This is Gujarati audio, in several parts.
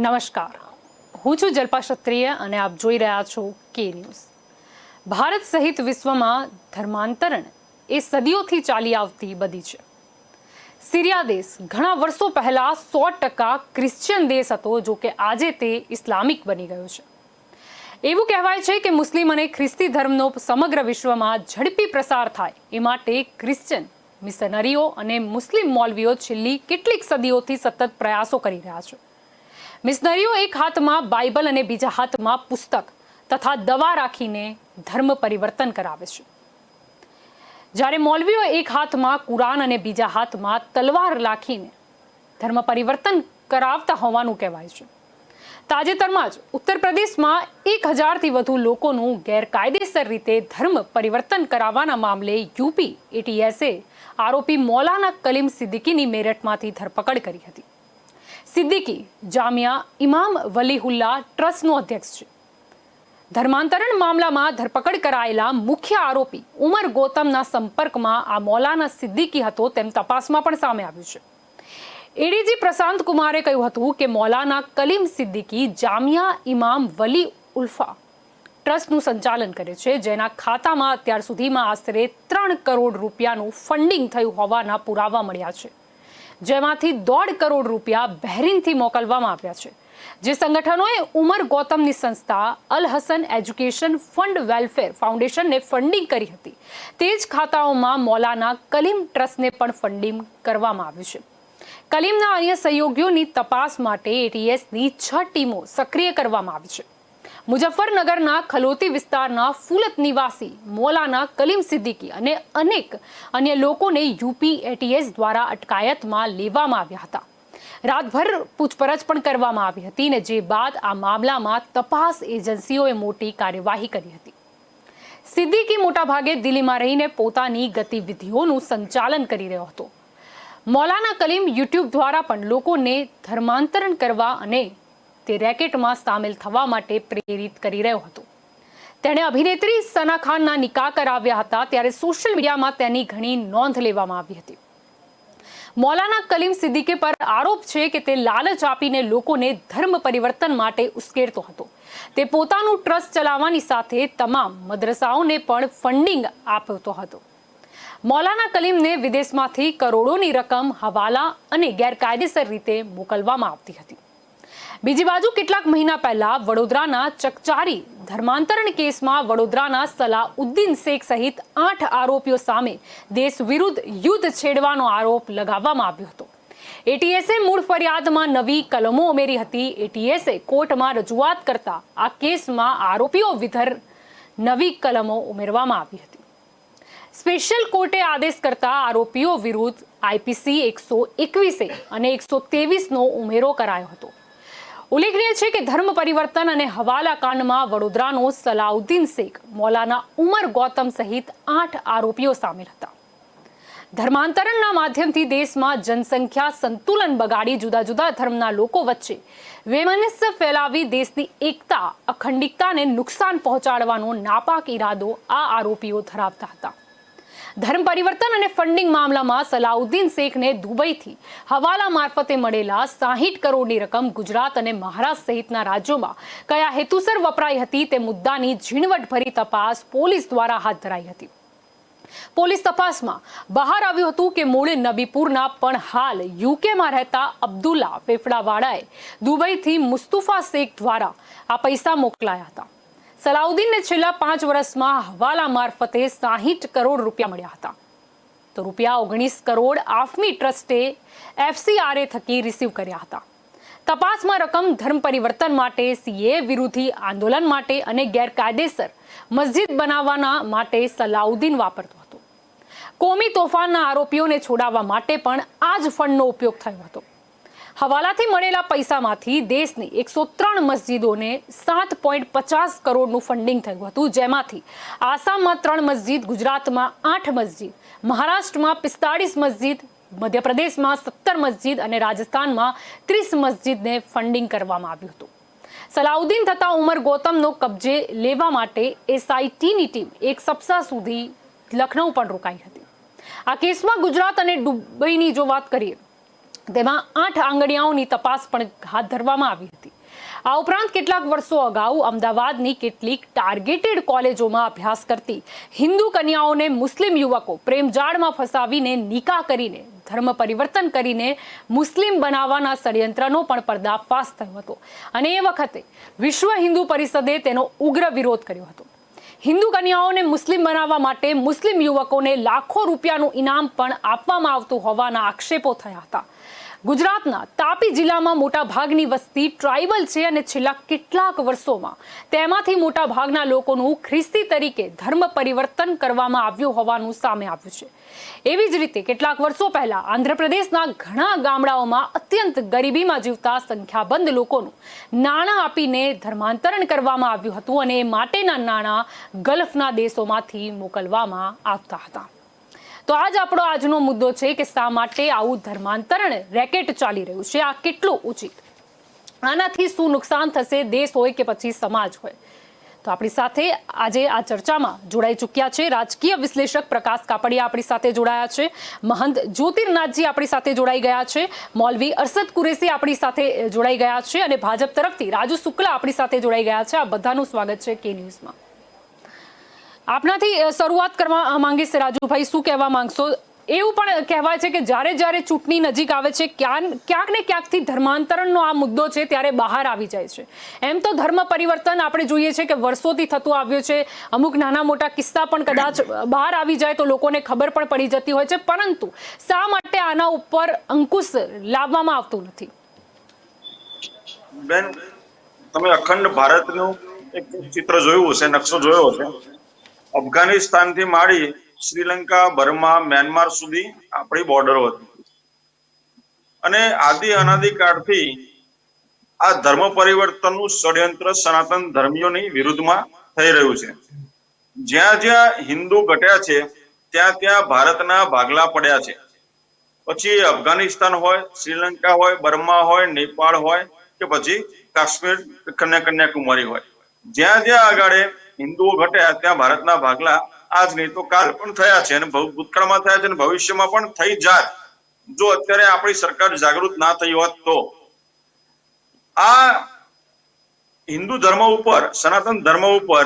નમસ્કાર, હું છું જલ્પા ક્ષત્રિય અને આપ જોઈ રહ્યા છો કે ન્યૂઝ। ભારત સહિત વિશ્વમાં ધર્માંતરણ એ સદીઓથી ચાલી આવતી બધી છે। સિરિયા દેશ ઘણા વર્ષો પહેલા 100% ક્રિશ્ચિયન દેશ હતો, જો કે આજે તે ઇસ્લામિક બની ગયો છે। એવું કહેવાય છે કે મુસ્લિમ અને ખ્રિસ્તી ધર્મનો સમગ્ર વિશ્વમાં ઝડપી પ્રસાર થાય એ માટે ક્રિશ્ચિયન મિશનરીઓ અને મુસ્લિમ મૌલવીઓ છેલ્લી કેટલીક સદીઓથી સતત પ્રયાસો કરી રહ્યા છે। મિશનરીઓ એક હાથમાં બાઇબલ અને બીજા હાથમાં પુસ્તક તથા દવા રાખીને ધર્મ પરિવર્તન કરાવે છે, જ્યારે મૌલવીઓ એક હાથમાં કુરાન અને બીજા હાથમાં તલવાર રાખીને ધર્મ પરિવર્તન કરાવતા હોવાનું કહેવાય છે। તાજેતરમાં જ ઉત્તર પ્રદેશમાં 1000થી વધુ લોકોનું ગેરકાયદેસર રીતે ધર્મ પરિવર્તન કરાવવાના મામલે યુપી એટીએસે આરોપી મૌલાના કલીમ સિદ્દીકીની મેરઠમાંથી ધરપકડ કરી હતી। સિદ્દીકી જામિયા ઇમામ વલીહુલ્લાહ ટ્રસ્ટનો અધ્યક્ષ છે। ધર્માંતરણ મામલામાં ધરપકડ કરાયેલા મુખ્ય આરોપી ઉમર ગૌતમના સંપર્કમાં આ મૌલાના સિદ્દીકી હતો તેમ તપાસમાં પણ સામે આવ્યું છે। એડીજી પ્રશાંત કુમારે કહ્યું હતું કે મૌલાના કલીમ સિદ્દીકી જામિયા ઇમામ વલી ઉલ્ફા ટ્રસ્ટનું સંચાલન કરે છે, જેના ખાતામાં અત્યાર સુધીમાં આશરે 3 કરોડ રૂપિયાનું ફંડિંગ થયું હોવાના પુરાવા મળ્યા છે, જેમાંથી 1.5 કરોડ રૂપિયા બહેરીનથી મોકલવામાં આવ્યા છે। જે સંગઠનોએ ઉમર ગૌતમની સંસ્થા Al Hasan education fund welfare ફાઉન્ડેશનને ફંડિંગ કરી હતી, તે જ ખાતાઓમાં મૌલાના કલીમ ટ્રસ્ટને પણ ફંડિંગ કરવામાં આવ્યું છે। કલીમના અન્ય સહયોગીઓની તપાસ માટે એટીએસની 6 ટીમો સક્રિય કરવામાં આવી છે। મુઝફ્ફરનગરના ખલોતી વિસ્તારના ફુલત નિવાસી મૌલાના કલીમ સિદ્દીકી અને અનેક અન્ય લોકોને યુપી એટીએસ દ્વારા અટકાયતમાં લેવામાં આવ્યા હતા। રાતભર પૂછપરછ પણ કરવામાં આવી હતી ને જે બાદ આ મામલામાં તપાસ એજન્સીઓએ મોટી કાર્યવાહી કરી હતી। સિદ્દીકી મોટાભાગે દિલ્હીમાં રહીને પોતાની ગતિવિધિઓનું સંચાલન કરી રહ્યો હતો। મૌલાના કલીમ યુટ્યુબ દ્વારા પણ લોકોને ધર્માંતરણ કરવા અને તે રેકેટમાં સામેલ થવા માટે પ્રેરિત કરી રહ્યો હતો। તેણે અભિનેત્રી સના ખાનના નિકાહ કરાવ્યા હતા, ત્યારે સોશિયલ મીડિયામાં તેની ઘણી નોંધ લેવામાં આવી હતી। મૌલાના કલીમ સિદ્દીકી પર આરોપ છે કે તે લાલચ આપીને લોકોને ધર્મ પરિવર્તન માટે ઉશ્કેરતો હતો। તે પોતાનું ટ્રસ્ટ ચલાવવાની સાથે તમામ મદ્રસાઓને પણ ફંડિંગ આપતો હતો। મૌલાના કલીમને વિદેશમાંથી કરોડોની રકમ હવાલા અને ગેરકાયદેસર રીતે મોકલવામાં આવતી હતી। બીજી બાજુ કેટલાક મહિના પહેલા વડોદરાના ચકચારી ધર્માંતરણ કેસમાં વડોદરાના સલાઉદ્દીન શેખ સહિત 8 આરોપીઓ સામે દેશ વિરુદ્ધ યુદ્ધ છેડવાનો આરોપ લગાવવામાં આવ્યો હતો। એટીએસે મૂળ ફરિયાદમાં નવી કલમો ઉમેરી હતી। એટીએસે કોર્ટમાં રજૂઆત કરતા આ કેસમાં આરોપીઓ વિરુદ્ધ નવી કલમો ઉમેરવામાં આવી હતી। સ્પેશિયલ કોર્ટે આદેશ કરતા આરોપીઓ વિરુદ્ધ આઈપીસી 121 અને 123નો ઉમેરો કરાયો હતો। ઉલ્લેખનીય છે કે ધર્મ પરિવર્તન અને હવાલા કાંડમાં વડોદરાનો સલાઉદ્દીન શેખ, મૌલાના ઉમર ગૌતમ સહિત 8 આરોપીઓ સામેલ હતા। ધર્માંતરણના માધ્યમથી દેશમાં જનસંખ્યા સંતુલન બગાડી જુદા જુદા ધર્મના લોકો વચ્ચે વૈમનસ્ય ફેલાવી દેશની એકતા અખંડિતતાને નુકસાન પહોંચાડવાનો નાપાક ઈરાદો આ આરોપીઓ ધરાવતા હતા। ધર્મ પરિવર્તન અને ફંડિંગ મામલામાં સલાઉદ્દીન શેખને દુબઈથી હવાલા મારફતે મળેલા 60 કરોડની રકમ ગુજરાત અને મહારાષ્ટ્ર સહિતના રાજ્યોમાં કયા હેતુસર વપરાઈ હતી તે મુદ્દાની ઝીણવટભરી તપાસ પોલીસ દ્વારા હાથ ધરાઈ હતી। પોલીસ તપાસમાં બહાર આવ્યું હતું કે મૂળ નબીપુરના પણ હાલ યુકેમાં રહેતા અબ્દુલ્લા ફેફડાવાળાએ દુબઈથી મુસ્તુફા શેખ દ્વારા આ પૈસા મોકલાયા હતા। સલાઉદ્દીનને છેલ્લા 5 વર્ષમાં હવાલા મારફતે 60 કરોડ રૂપિયા મળ્યા હતા, તો રૂપિયા 19 કરોડ આફમી ટ્રસ્ટે એફસીઆરએ થકી રિસીવ કર્યા હતા। તપાસમાં રકમ ધર્મ પરિવર્તન માટે, સીએ વિરોધી આંદોલન માટે અને ગેરકાયદેસર મસ્જિદ બનાવવાના માટે સલાઉદ્દીન વાપરતો હતો। કોમી તોફાનના આરોપીઓને છોડાવવા માટે પણ આ જ ફંડનો ઉપયોગ થયો હતો। હવાલાથી મળેલા પૈસામાંથી દેશની 103 મસ્જિદોને 7.50 કરોડનું ફંડિંગ થયું હતું, જેમાંથી આસામમાં 3 મસ્જિદ, ગુજરાતમાં 8 મસ્જિદ, મહારાષ્ટ્રમાં 45 મસ્જિદ, મધ્યપ્રદેશમાં 17 મસ્જિદ અને રાજસ્થાનમાં 30 મસ્જિદને ફંડિંગ કરવામાં આવ્યું હતું। સલાઉદ્દીન તથા ઉમર ગૌતમનો કબજે લેવા માટે એસઆઈટીની ટીમ એક સપ્તાહ સુધી લખનૌ પણ રોકાઈ હતી। આ કેસમાં ગુજરાત અને દુબઈની જો વાત કરીએ તેમાં 8 આંગળીયાઓની તપાસ પણ હાથ ધરવામાં આવી હતી। આ ઉપરાંત કેટલાક વર્ષો અગાઉ અમદાવાદની કેટલીક ટાર્ગેટેડ કોલેજોમાં અભ્યાસ કરતી હિન્દુ કન્યાઓને મુસ્લિમ યુવકો પ્રેમજાળમાં ફસાવીને નિકાહ કરીને ધર્મ પરિવર્તન કરીને મુસ્લિમ બનાવવાના ષડયંત્રનો પણ પર્દાફાશ થયો હતો અને એ વખતે વિશ્વ હિન્દુ પરિષદે તેનો ઉગ્ર વિરોધ કર્યો હતો. હિન્દુ કન્યાઓને મુસ્લિમ બનાવવા માટે મુસ્લિમ યુવકોને લાખો રૂપિયાનું ઇનામ પણ આપવામાં આવતું હોવાના આક્ષેપો થયા હતા. ગુજરાતના તાપી જિલ્લામાં મોટા ભાગની વસ્તી ટ્રાઇબલ છે અને છેલ્લા કેટલાક વર્ષોમાં તેમાંથી મોટા ભાગના લોકોનું ખ્રિસ્તી તરીકે ધર્મ પરિવર્તન કરવામાં આવ્યું હોવાનું સામે આવ્યું છે. એવી જ રીતે કેટલાક વર્ષો પહેલા આંધ્રપ્રદેશના ઘણા ગામડાઓમાં અત્યંત ગરીબીમાં જીવતા સંખ્યાબંધ લોકોનું નાણાં આપીને ધર્માંતરણ કરવામાં આવ્યું હતું અને એ માટેના નાણાં ગલ્ફના દેશોમાંથી મોકલવામાં આવતા હતા. તો આજ આપણો આજનો મુદ્દો છે કે શા માટે આવું ધર્માંતરણ રેકેટ ચાલી રહ્યું છે, આ કેટલું ઉચિત, આનાથી શું નુકસાન થશે, દેશ હોય કે પછી સમાજ હોય. તો આપણી સાથે આજે આ ચર્ચામાં જોડાઈ ચૂક્યા છે રાજકીય વિશ્લેષક પ્રકાશ કાપડિયા આપણી સાથે જોડાયા છે, મહંત જ્યોતિર્નાથજી આપણી સાથે જોડાઈ ગયા છે, મૌલવી અરશદ કુરેશી આપણી સાથે જોડાઈ ગયા છે અને ભાજપ તરફથી રાજુ શુક્લા આપણી સાથે જોડાઈ ગયા છે. આ બધાનું સ્વાગત છે કે ન્યૂઝમાં. આપનાથી શરૂઆત કરવા માંગીશ રાજુભાઈ, શું કહેવા માંગશો? એવું પણ કહેવાય છે કે જ્યારે ચૂંટણી નજીક આવે છે ક્યાંક ને ક્યાંકથી ધર્માંતરણનો આ મુદ્દો છે ત્યારે બહાર આવી જાય છે. એમ તો ધર્મ પરિવર્તન આપણે જોઈએ છે કે વર્ષોથી થતું આવ્યું છે, અમુક નાના મોટા કિસ્સા પણ કદાચ બહાર આવી જાય તો લોકોને ખબર પણ પડી જતી હોય છે, પરંતુ શા માટે આના ઉપર અંકુશ લાવવામાં આવતું નથી? બેન, તમે અખંડ ભારતનું એક ચિત્ર જોયું છે, નકશો જોયો છે. અફઘાનિસ્તાનથી માંડી શ્રીલંકા, બર્મા, મ્યાનમાર સુધી આપણી બોર્ડરો હતી અને આદિ અનાદિકાળથી આ ધર્મ પરિવર્તનનું ષડયંત્ર સનાતન ધર્મીઓની વિરુદ્ધમાં થઈ રહ્યું છે. જ્યાં જ્યાં હિન્દુ ઘટ્યા છે ત્યાં ત્યાં ભારતના ભાગલા પડ્યા છે. પછી અફઘાનિસ્તાન હોય, શ્રીલંકા હોય, બર્મા હોય, નેપાળ હોય કે પછી કાશ્મીર, કન્યાકુમારી હોય, જ્યાં જ્યાં આગળ હિન્દુઓ ઘટ્યા ત્યાં ભારતના ભાગલા આજ નહીં તો કાલ પણ થયા છે અને ભૂતકાળમાં થયા છે અને ભવિષ્યમાં પણ થઈ જાત જો અત્યારે આપણી સરકાર જાગૃત ના થઈ હોત તો. આ હિન્દુ ધર્મ ઉપર, સનાતન ધર્મ ઉપર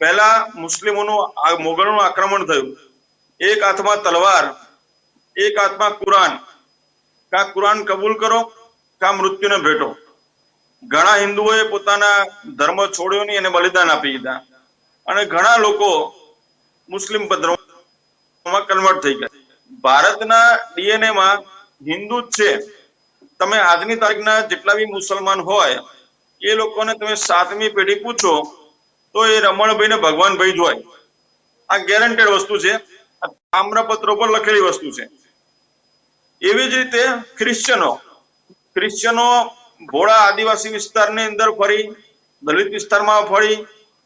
પહેલા મુસ્લિમોનું મોગલોનું આક્રમણ થયું. એક હાથમાં તલવાર, એક હાથમાં કુરાન. કા કુરાન કબૂલ કરો કા મૃત્યુને ભેટો. ઘણા હિન્દુઓએ પોતાના ધર્મ છોડ્યો નહીં અને બલિદાન આપી દીધા અને ઘણા લોકો મુસ્લિમ ધર્મમાં કન્વર્ટ થઈ ગયા. ભારતના ડીએનએ માં હિન્દુ જ છે. તમે આજની તારીખના જેટલા બી મુસલમાન હોય એ લોકોને તમે 7મી પેઢી પૂછો તો એ રમણભાઈ ને ભગવાનભાઈ જ હોય. આ ગેરંટેડ વસ્તુ છે, તામ્રપત્રો પર લખેલી વસ્તુ છે. એવી જ રીતે ક્રિશ્ચનો ભોળા આદિવાસી વિસ્તારની અંદર ફરી, દલિત વિસ્તારમાં ફરી,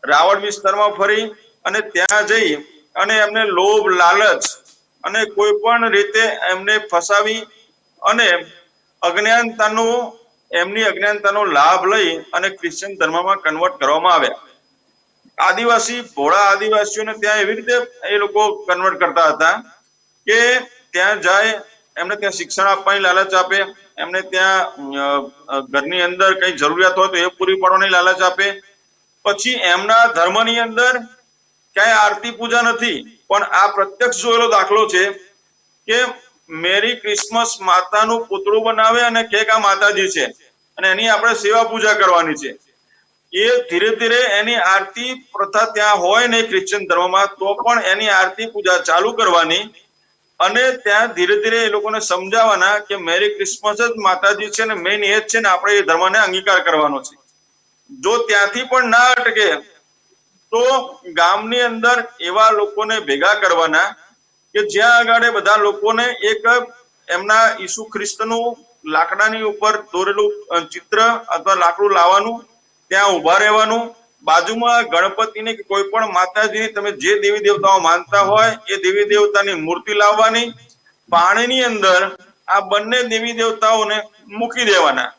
રાવળ વિસ્તારમાં ફરી અને ત્યાં જઈ અને એમને લોભ, લાલચ અને કોઈ પણ રીતે એમને ફસાવી અને એમની અજ્ઞાનતાનો લાભ લઈ અને ક્રિશ્ચન ધર્મમાં કન્વર્ટ કરવામાં આવ્યા. ભોળા આદિવાસીઓને ત્યાં એવી રીતે એ લોકો કન્વર્ટ કરતા હતા કે ત્યાં જાય, એમને ત્યાં શિક્ષણ આપવાની લાલચ આપે, એમને ત્યાં ઘરની અંદર કઈ જરૂરિયાત હોય તો એ પૂરી પાડવાની લાલચ આપે. પછી એમના ધર્મની અંદર ક્યાંય આરતી પૂજા નથી, પણ આ પ્રત્યક્ષ જોયેલો દાખલો છે કે મેરી ક્રિસમસ માતાનું પૂતળું બનાવે અને કે આ માતાજી છે અને એની આપણે સેવા પૂજા કરવાની છે. એ ધીરે ધીરે એની આરતી પ્રથા ત્યાં હોય ને ક્રિશ્ચન ધર્મમાં તો પણ એની આરતી પૂજા ચાલુ કરવાની અને ત્યાં ધીરે ધીરે એ લોકોને સમજાવવાના કે મેરી ક્રિસમસ જ માતાજી છે ને મેઇન એ જ છે ને આપણે એ ધર્મને અંગીકાર કરવાનો છે. જો ત્યાંથી પણ ના અટકે તો ગામની અંદર એવા લોકોને ભેગા કરવાના કે જ્યાં આગળ બધા લોકોને એક એમના ઈસુ ખ્રિસ્તનું લાકડાની ઉપર દોરેલું ચિત્ર અથવા લાકડું લાવવાનું, ત્યાં ઉભા રહેવાનું, બાજુમાં ગણપતિને કે કોઈ પણ માતાજીની તમે જે દેવી દેવતાઓ માનતા હોય એ દેવી દેવતાની મૂર્તિ લાવવાની, પાણીની અંદર આ બંને દેવી દેવતાઓને મૂકી દેવાના.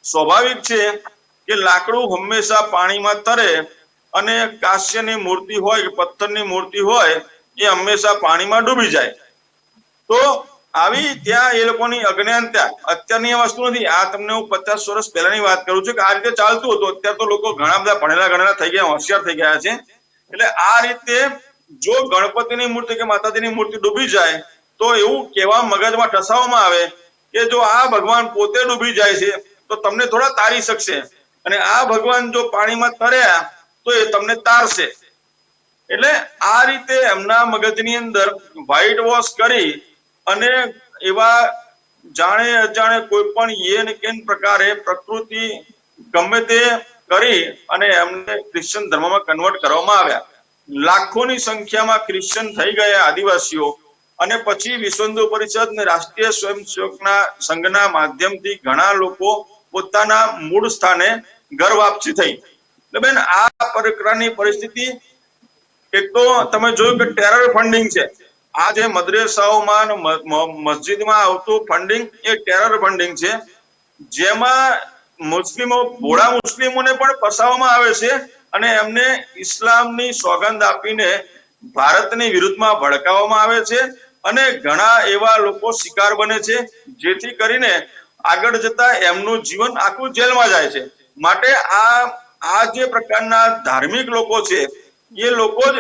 સ્વાભાવિક છે કે લાકડું હંમેશા પાણીમાં તરે અને કાંસ્યની મૂર્તિ હોય કે પથ્થરની મૂર્તિ હોય એ હંમેશા પાણીમાં ડૂબી જાય. તો આવી ત્યાં એ લોકોની અજ્ઞાનતા, અત્યારની વસ્તુ નથી, આ તમને હું 50 વર્ષ પહેલાની વાત કરું છું કે આ રીતે ચાલતું હતું. અત્યારે તો લોકો ઘણા બધા ભણેલા ગણેલા થઈ ગયા, હોશિયાર થઈ ગયા છે. એટલે આ રીતે જો ગણપતિની મૂર્તિ કે માતાજીની મૂર્તિ ડૂબી જાય તો એવું કહેવા મગજમાં ઠસાવવામાં આવે કે જો આ ભગવાન પોતે ડૂબી જાય છે તો તમને થોડા તારી શકશે, અને આ ભગવાન જો પાણીમાં તર્યા તો એ તમને તારશે. એટલે આ રીતે એમના મગજની અંદર વ્હાઈટ વોશ કરી અને એવા જાણે અજાણે કોઈ પણ યેન કેન પ્રકારે પ્રકૃતિ ગમે તે કરી અને એમને ક્રિશ્ચન ધર્મમાં કન્વર્ટ કરવામાં આવ્યા. લાખોની સંખ્યામાં ક્રિશ્ચન થઈ ગયા આદિવાસીઓ, અને પછી વિશ્વ હિન્દુ પરિષદ અને રાષ્ટ્રીય સ્વયંસેવકના સંઘના માધ્યમથી ઘણા લોકો પોતાના મૂળ સ્થાને ઘર વાપસી થઈ. એટલે બેન આ પ્રકારની પરિસ્થિતિ, એક તો તમે જોયું કે ટેરર ફંડિંગ છે. આ જે મદ્રેસાઓમાં મસ્જિદમાં આવતું ફંડિંગ એ ટેરર ફંડિંગ છે, જેમાં મુસ્લિમો, ભોળા મુસ્લિમોને પણ ફસાવવામાં આવે છે અને એમને ઇસ્લામની સોગંદ આપીને ભારતની વિરુદ્ધમાં ભડકાવવામાં આવે છે, અને ઘણા એવા લોકો શિકાર બને છે, જેથી કરીને આગળ જતા એમનું જીવન આખું જેલમાં જાય છે. માટે આ જે પ્રકારના ધાર્મિક લોકો છે એ લોકો જ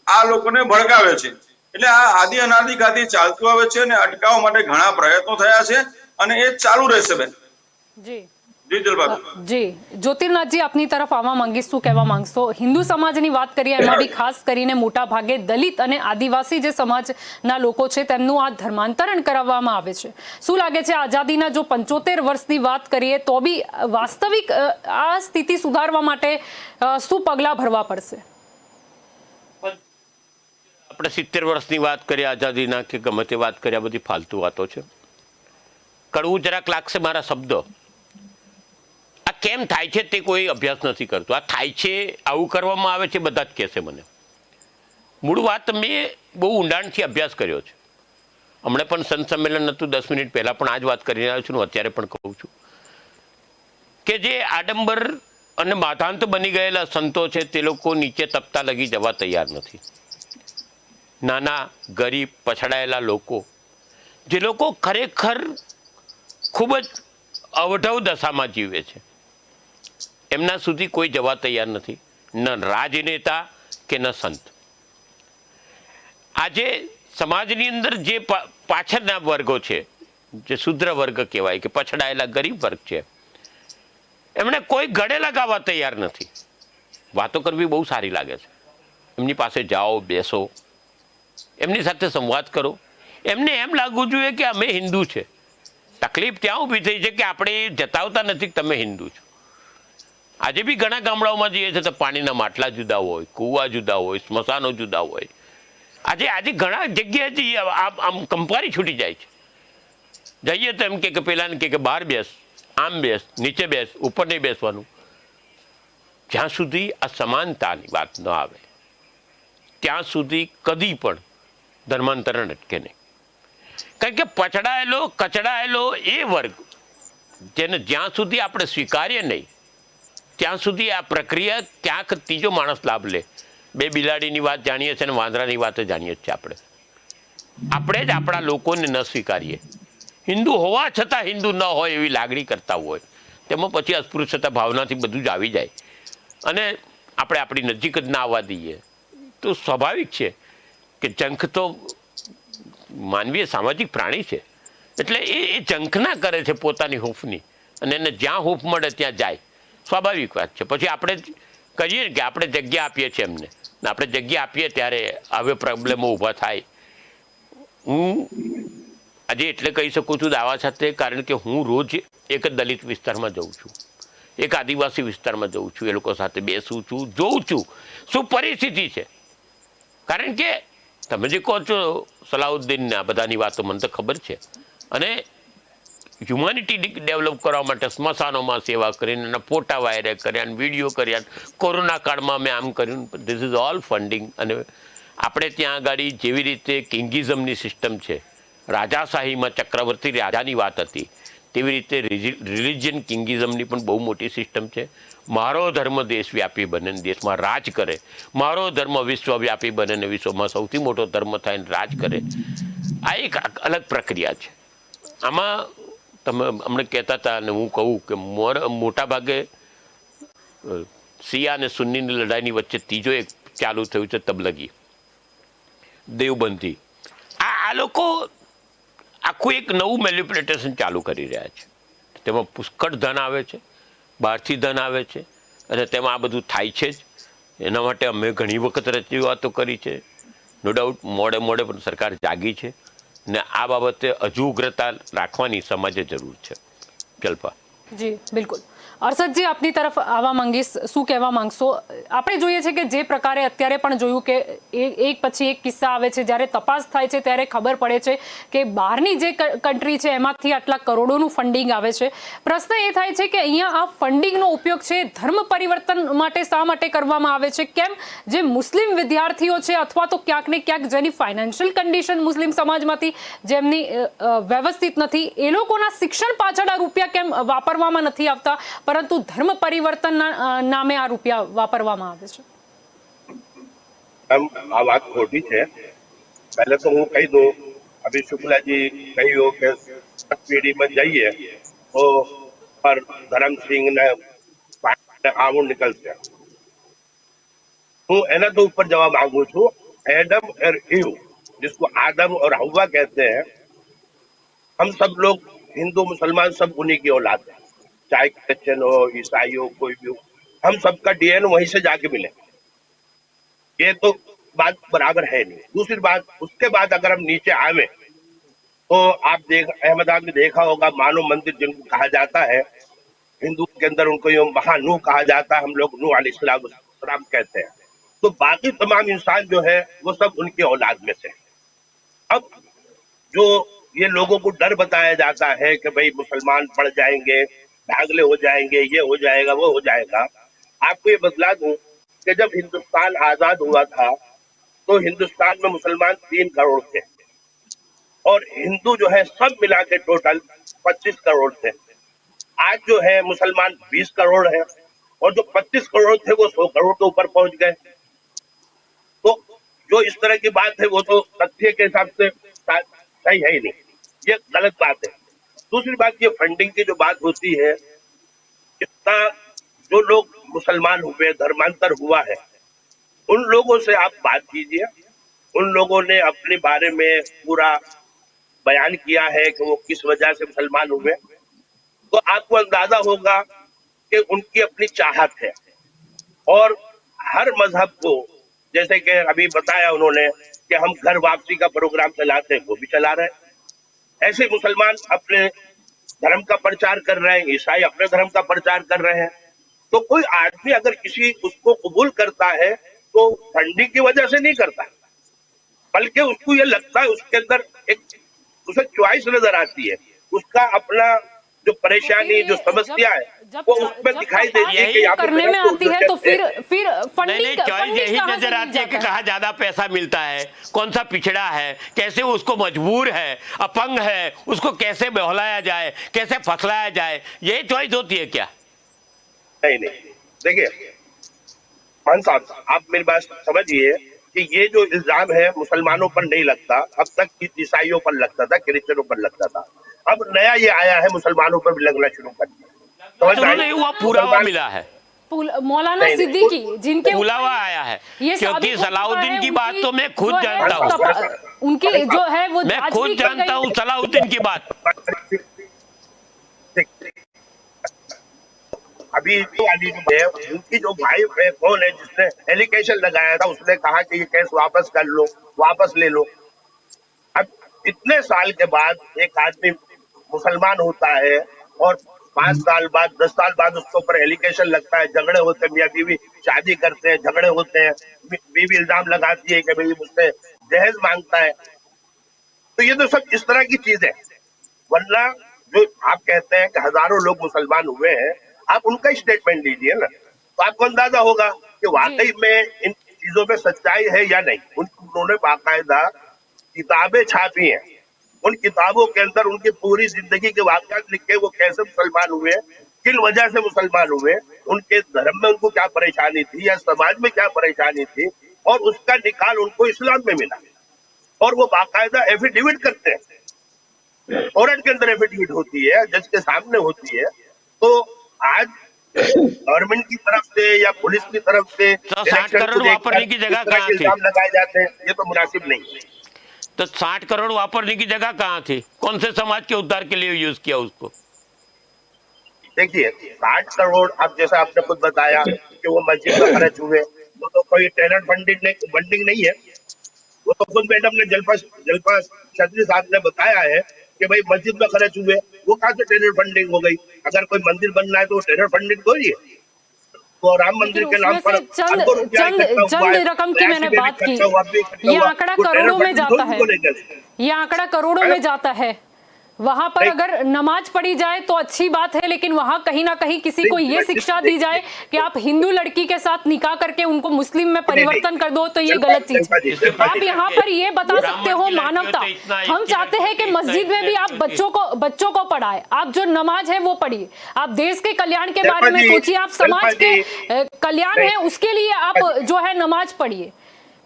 આ લોકોને ભડકાવે છે. એટલે આ આદિ અનાદિકાળથી ચાલતું આવે છે અને અટકાવવા માટે ઘણા પ્રયત્નો થયા છે અને એ ચાલુ રહેશે બેન. જી જી જલભાઈ. જી જ્યોતિર્નાથજી, આપની તરફ આવવા માંગીશ, શું કહેવા માંગશો? હિન્દુ સમાજની વાત કરીએ, એમાં બી ખાસ કરીને મોટા ભાગે દલિત અને આદિવાસી જે સમાજના લોકો છે તેમનું આ ધર્માંતરણ કરાવવામાં આવે છે. શું લાગે છે, આઝાદીના જો 75 વર્ષની વાત કરીએ તો બી વાસ્તવિક આ સ્થિતિ સુધારવા માટે શું પગલાં ભરવા પડશે? આપણે 70 વર્ષની વાત કરીએ આઝાદીના કે ગમે તે વાત કરીએ, બધી ફાલતુ વાતો છે. કડવું જરાક લાગશે મારા શબ્દો. આ કેમ થાય છે તે કોઈ અભ્યાસ નથી કરતો. આ થાય છે, આવું કરવામાં આવે છે, બધા જ કહેશે મને. મૂળ વાત મેં બહુ ઊંડાણથી અભ્યાસ કર્યો છે. હમણાં પણ સંત સંમેલન હતું 10 મિનિટ પહેલાં, પણ આ જ વાત કરી રહ્યો છું ને અત્યારે પણ કહું છું કે જે આડંબર અને માધાંત બની ગયેલા સંતો છે તે લોકો નીચે તપતા લગી જવા તૈયાર નથી. નાના ગરીબ પછડાયેલા લોકો, જે લોકો ખરેખર ખૂબ જ અવઢવ દશામાં જીવે છે, એમના સુધી કોઈ જવા તૈયાર નથી, ન રાજનેતા કે ન સંત. આજે સમાજની અંદર જે પાછળના વર્ગો છે, જે શુદ્ર વર્ગ કહેવાય કે પછડાયેલા ગરીબ વર્ગ છે, એમણે કોઈ ગળે લગાવવા તૈયાર નથી. વાતો કરવી બહુ સારી લાગે છે. એમની પાસે જાઓ, બેસો, એમની સાથે સંવાદ કરો. એમને એમ લાગવું જોઈએ કે અમે હિન્દુ છે. તકલીફ ત્યાં ઊભી થઈ છે કે આપણે જતાવતા નથી કે તમે હિન્દુ છો. આજે બી ઘણા ગામડાઓમાં જઈએ છીએ તો પાણીના માટલા જુદા હોય, કૂવા જુદા હોય, સ્મશાનો જુદા હોય. આજે ઘણા જગ્યાએથી આમ કંપારી છૂટી જાય છે. જઈએ તો એમ કે પેલાને કે બહાર બેસ, આમ બેસ, નીચે બેસ, ઉપર નહીં બેસવાનું. જ્યાં સુધી આ સમાનતાની વાત ન આવે ત્યાં સુધી કદી પણ ધર્માંતરણ અટકે નહીં. કારણ કે પછડાયેલો કચડાયેલો એ વર્ગ જેને જ્યાં સુધી આપણે સ્વીકારીએ નહીં ત્યાં સુધી આ પ્રક્રિયા ક્યાંક ત્રીજો માણસ લાભ લે. બે બિલાડીની વાત જાણીએ છીએ અને વાંદરાની વાત જાણીએ છીએ. આપણે જ આપણા લોકોને ન સ્વીકારીએ. હિન્દુ હોવા છતાં હિન્દુ ન હોય એવી લાગણી કરતા હોય, તેમાં પછી અસ્પૃશ્યતા ભાવનાથી બધું જ આવી જાય અને આપણે આપણી નજીક જ ના આવવા દઈએ તો સ્વાભાવિક છે કે જંખ તો માનવીય સામાજિક પ્રાણી છે. એટલે એ જંખ ના કરે છે પોતાની હૂંફની, અને એને જ્યાં હૂંફ મળે ત્યાં જાય. સ્વાભાવિક વાત છે. પછી આપણે કહીએ કે આપણે જગ્યા આપીએ છીએ એમને, ને આપણે જગ્યા આપીએ ત્યારે હવે પ્રોબ્લેમો ઊભા થાય. હું આજે એટલે કહી શકું છું દાવા સાથે, કારણ કે હું રોજ એક દલિત વિસ્તારમાં જઉં છું, એક આદિવાસી વિસ્તારમાં જઉં છું, એ લોકો સાથે બેસું છું, જોઉં છું શું પરિસ્થિતિ છે. કારણ કે તમે જે કહો છો સલાઉદ્દીનને આ બધાની વાતો મને તો ખબર છે, અને હ્યુમેનિટી ડેવલપ કરવા માટે સ્મશાનોમાં સેવા કરીને એના ફોટા વાયરલ કર્યા, વિડીયો કર્યા, કોરોના કાળમાં મેં આમ કર્યું. This is all funding. અને આપણે ત્યાં આગળ જેવી રીતે કિંગિઝમની સિસ્ટમ છે, રાજાશાહીમાં ચક્રવર્તી રાજાની વાત હતી, તેવી રીતે રિલિજિયન કિંગિઝમની પણ બહુ મોટી સિસ્ટમ છે. મારો ધર્મ દેશવ્યાપી બને ને દેશમાં રાજ કરે, મારો ધર્મ વિશ્વવ્યાપી બને ને વિશ્વમાં સૌથી મોટો ધર્મ થાય ને રાજ કરે. આ એક અલગ પ્રક્રિયા છે. આમાં તમે અમને કહેતા હતા અને હું કહું કે મોટા ભાગે શિયા અને સુન્નીની લડાઈની વચ્ચે ત્રીજો એક ચાલુ થયું છે, તબલગી, દેવબંધી. આ લોકો આખું એક નવું મેલ્યુપ્લેટેશન ચાલુ કરી રહ્યા છે. તેમાં પુષ્કળ ધન આવે છે, બહારથી ધન આવે છે, અને તેમાં આ બધું થાય છે જ. એના માટે અમે ઘણી વખત રજૂઆતો કરી છે. નો ડાઉટ મોડે પણ સરકાર જાગી છે ને આ બાબતે હજુ ઉગ્રતા રાખવાની સમાજે જરૂર છે. જલ્પા. જી બિલકુલ. અરશદજી, આપની તરફ આવવા માંગીશ, શું કહેવા માંગશો? આપણે જોઈએ છે કે જે પ્રકારે અત્યારે પણ જોયું કે એક પછી એક કિસ્સા આવે છે, જ્યારે તપાસ થાય છે ત્યારે ખબર પડે છે કે બહારની જે કન્ટ્રી છે એમાંથી આટલા કરોડોનું ફંડિંગ આવે છે. પ્રશ્ન એ થાય છે કે અહીંયા આ ફંડિંગનો ઉપયોગ છે ધર્મ પરિવર્તન માટે શા માટે કરવામાં આવે છે? કેમ જે મુસ્લિમ વિદ્યાર્થીઓ છે અથવા તો ક્યાંક ને ક્યાંક જેની ફાઇનાન્શિયલ કન્ડિશન મુસ્લિમ સમાજમાંથી જેમની વ્યવસ્થિત નથી, એ લોકોના શિક્ષણ પાછળ આ રૂપિયા કેમ વાપરવામાં નથી આવતા, પરંતુ ધર્મ પરિવર્તનના નામે આ રૂપિયા વાપરવામાં આવે છે? આ વાત ખોટી છે. પહેલે તો હું કહી દઉં, અભી શુક્લાજી કહ્યું કે પેઢીમાં જઈએ તો પર ધરમસિંહ ને આવું નીકળશે. હું એના તો ઉપર જવાબ માંગુ છું. एडम और ईव, जिसको आदम और हवा कहते हैं, हम सब लोग हिंदू मुसलमान सब उन्हीं की औलाद है, चाहे क्रिश्चियन हो, ईसाई हो, कोई भी हो, हम सबका डीएनए वहीं से जाके मिले. ये तो बात बराबर है नहीं. दूसरी बात, उसके बाद अगर हम नीचे आवे तो आप अहमदाबाद में देखा होगा, मानव मंदिर जिनको कहा जाता है, हिंदू के अंदर उनको यो महानू कहा जाता है, हम लोग नूह अलैहिस्सलाम कहते हैं. तो बाकी तमाम इंसान जो है वो सब उनकी औलाद में से. अब जो ये लोगों को डर बताया जाता है कि भाई मुसलमान पड़ जाएंगे, भागले हो जाएंगे, ये हो जाएगा, वो हो जाएगा. आपको ये बतला दूं कि जब हिंदुस्तान आजाद हुआ था तो हिंदुस्तान में मुसलमान 3 करोड़ थे और हिंदू जो है सब मिला के टोटल 25 करोड़ थे. आज जो है मुसलमान 20 करोड़ है और जो 25 करोड़ थे वो 100 करोड़ के ऊपर पहुंच गए. तो जो इस तरह की बात है वो तो तथ्य के हिसाब से सही है ही नहीं, ये गलत बात है. दूसरी बात, ये फंडिंग की जो बात होती है, इतना जो लोग मुसलमान हुए, धर्मांतर हुआ है, उन लोगों से आप बात कीजिए. उन लोगों ने अपने बारे में पूरा बयान किया है कि वो किस वजह से मुसलमान हुए. तो आपको अंदाजा होगा कि उनकी अपनी चाहत है. और हर मजहब को, जैसे कि अभी बताया उन्होंने कि हम घर वापसी का प्रोग्राम चलाते हैं, वो भी चला रहे हैं. ऐसे मुसलमान अपने धर्म का प्रचार कर रहे हैं, ईसाई अपने धर्म का प्रचार कर रहे हैं. तो कोई आदमी अगर किसी उसको कबूल करता है तो फंडिंग की वजह से नहीं करता, बल्कि उसको ये लगता है उसके अंदर एक उसे चॉइस नजर आती है, उसका अपना जो परेशानी, जो समस्या है वो उसमें दिखाई देती है कि करने में आती है. तो फिर नहीं, चॉइस यही नजर आती है कि कहाँ ज्यादा पैसा मिलता है, कौन सा पिछड़ा है, कैसे उसको मजबूर है, अपंग है, उसको कैसे बहलाया जाए, कैसे फसलाया जाए, यही चॉइस होती है क्या? नहीं, देखिए मान साहब, आप मेरी बात समझिए कि ये जो इल्जाम है मुसलमानों पर नहीं लगता, अब तक ईसाइयों पर लगता था, क्रिश्चियनों पर लगता था. अब नया ये आया है, मुसलमानों पर भी लगना शुरू कर दिया. नहीं हुआ, पुरावा मिला है. मौलाना सिद्दीकी जिनके पुरावा आया है, क्योंकि सलाउद्दीन की बात तो मैं खुद जानता हूँ, उनकी जो है वो मैं खुद जानता हूँ सलाउद्दीन की बात. अभी जो अली जो है, उनकी जो भाई है कौन है जिसने एलिगेशन लगाया था, उसने कहा कि ये केस वापस कर लो, वापस ले लो. अब इतने साल के बाद एक आदमी मुसलमान होता है और 5 साल बाद, 10 साल बाद उसके ऊपर एलिगेशन लगता है, झगड़े होते हैं, मियाँ बीवी शादी करते हैं, झगड़े होते हैं, बीवी इल्जाम लगाती है कि भाई मुझसे दहेज मांगता है. तो ये तो सब इस तरह की चीज है. वरना जो आप कहते हैं कि हजारों लोग मुसलमान हुए हैं, आप उनका स्टेटमेंट लीजिए ना, तो आपको अंदाजा होगा कि वाकई में इन चीजों में सच्चाई है या नहीं. उन्होंने बाकायदा किताबें छापी हैं, उन किताबों के अंदर उनकी पूरी जिंदगी के वाकयात लिखे, वो कैसे मुसलमान हुए, किन वजह से मुसलमान हुए, उनके धर्म में उनको क्या परेशानी थी या समाज में क्या परेशानी थी, और उसका निकाल उनको इस्लाम में मिला. और वो बाकायदा एफिडेविट करते हैं, कोर्ट के अंदर एफिडेविट होती है, जज के सामने होती है। तो आज गवर्नमेंट की तरफ से या पुलिस की तरफ से तो 60 इलेक्शन को करोड़ देखकर वापरने की जगह इस तरह कहाँ के थी? इल्जाम लगाए जाते हैं, ये तो मुनासिब नहीं है। तो 60 करोड़ वापरने की जगह कहाँ थी? कौन से समाज के उद्धार के लिए यूज किया उसको? देखिए 60 करोड़, अब जैसा आपने खुद बताया कि वो मस्जिद में खर्च हुए, वो तो कोई टेरर फंडिंग नहीं है। वो तो खुद मैडम ने जलपा छत्री साहब ने बताया है कि भाई मस्जिद में खर्च हुए, वो कहाँ से टेरर फंडिंग हो गई? अगर कोई मंदिर बनना है तो टेरर फंडिंग हो रही है। तो राम मंदिर लेकिन के नाम उसमें पर से चंद अरबों रुपया चंद इकट्ठा हुआ चंद है, रकम की तो मैंने ऐसे में भी बात की। खर्चा हुआ, भी इकट्ठा ये हुआ, आंकड़ा वो टेरर करोड़ों में फंडिंग जाता थोड़ी है, बोलेंगे। ये आंकड़ा करोड़ों में जाता है। वहां पर नहीं। अगर नमाज पढ़ी जाए तो अच्छी बात है, लेकिन वहां कहीं ना कहीं किसी को ये शिक्षा दी जाए कि आप हिंदू लड़की के साथ निकाह करके उनको मुस्लिम में परिवर्तन कर दो, तो ये गलत चीज है। आप यहाँ पर ये बता सकते हो मानवता, हम चाहते हैं कि मस्जिद में भी आप बच्चों को पढ़ाए, आप जो नमाज है वो पढ़िए, आप देश के कल्याण के बारे में सोचिए, आप समाज के कल्याण है उसके लिए आप जो है नमाज पढ़िए।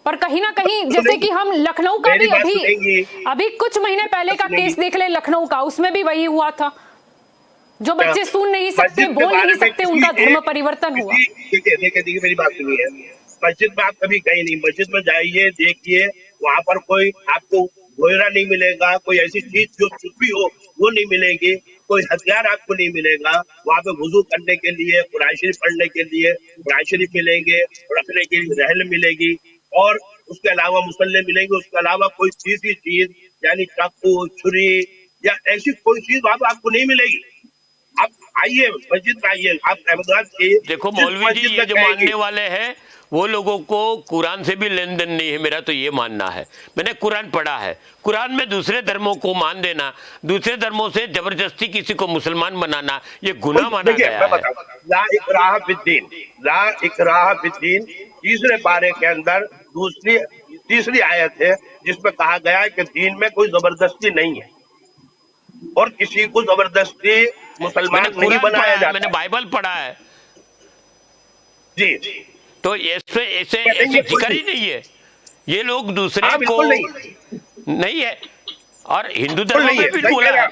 पर कहीं ना कहीं जैसे कि हम लखनऊ का भी अभी कुछ महीने पहले का केस देख ले, लखनऊ का, उसमें भी वही हुआ था। जो बच्चे सुन नहीं सकते, बोल नहीं सकते, उनका धर्म परिवर्तन हुआ। देखिए मेरी बात सुनिए, मस्जिद में आप कभी गए नहीं, मस्जिद में जाइए, देखिए, वहां पर कोई आपको गोयरा नहीं मिलेगा, कोई ऐसी चीज जो छुपी हो वो नहीं मिलेगी, कोई हथियार आपको नहीं मिलेगा। वहां पे वुजू करने के लिए, कुरान शरीफ पढ़ने के लिए कुरान शरीफ मिलेंगे, रखने के लिए रहल मिलेगी, और उसके अलावा मुसल्ले मिलेंगे। उसके अलावा कोई तीसरी चीज यानी चाकू, छुरी या ऐसी कोई चीज वहां पे आपको नहीं मिलेगी। आप आइए, मस्जिद में आइए, आप अहमदाबाद के देखो मौलवी जी, ये जो मानने वाले हैं वो लोगों को कुरान से भी लेन देन नहीं है, मेरा तो ये मानना है। मैंने कुरान पढ़ा है, कुरान में दूसरे धर्मों को मान देना, दूसरे धर्मों से जबरदस्ती किसी को मुसलमान बनाना, ये गुनाह माना गया है। ला इकराह फिद्दीन, ला इकराह फिद्दीन, तीसरे पारे के अंदर तीसरी आयत है जिसमें कहा गया है कि दीन में कोई जबरदस्ती नहीं है और किसी को जबरदस्ती मुसलमान नहीं बनाया जाता। मैंने बाइबल पढ़ा है जी, तो ऐसे जिक्र ही नहीं है। ये लोग दूसरे को नहीं है, और हिंदू धर्म में भी बोला है,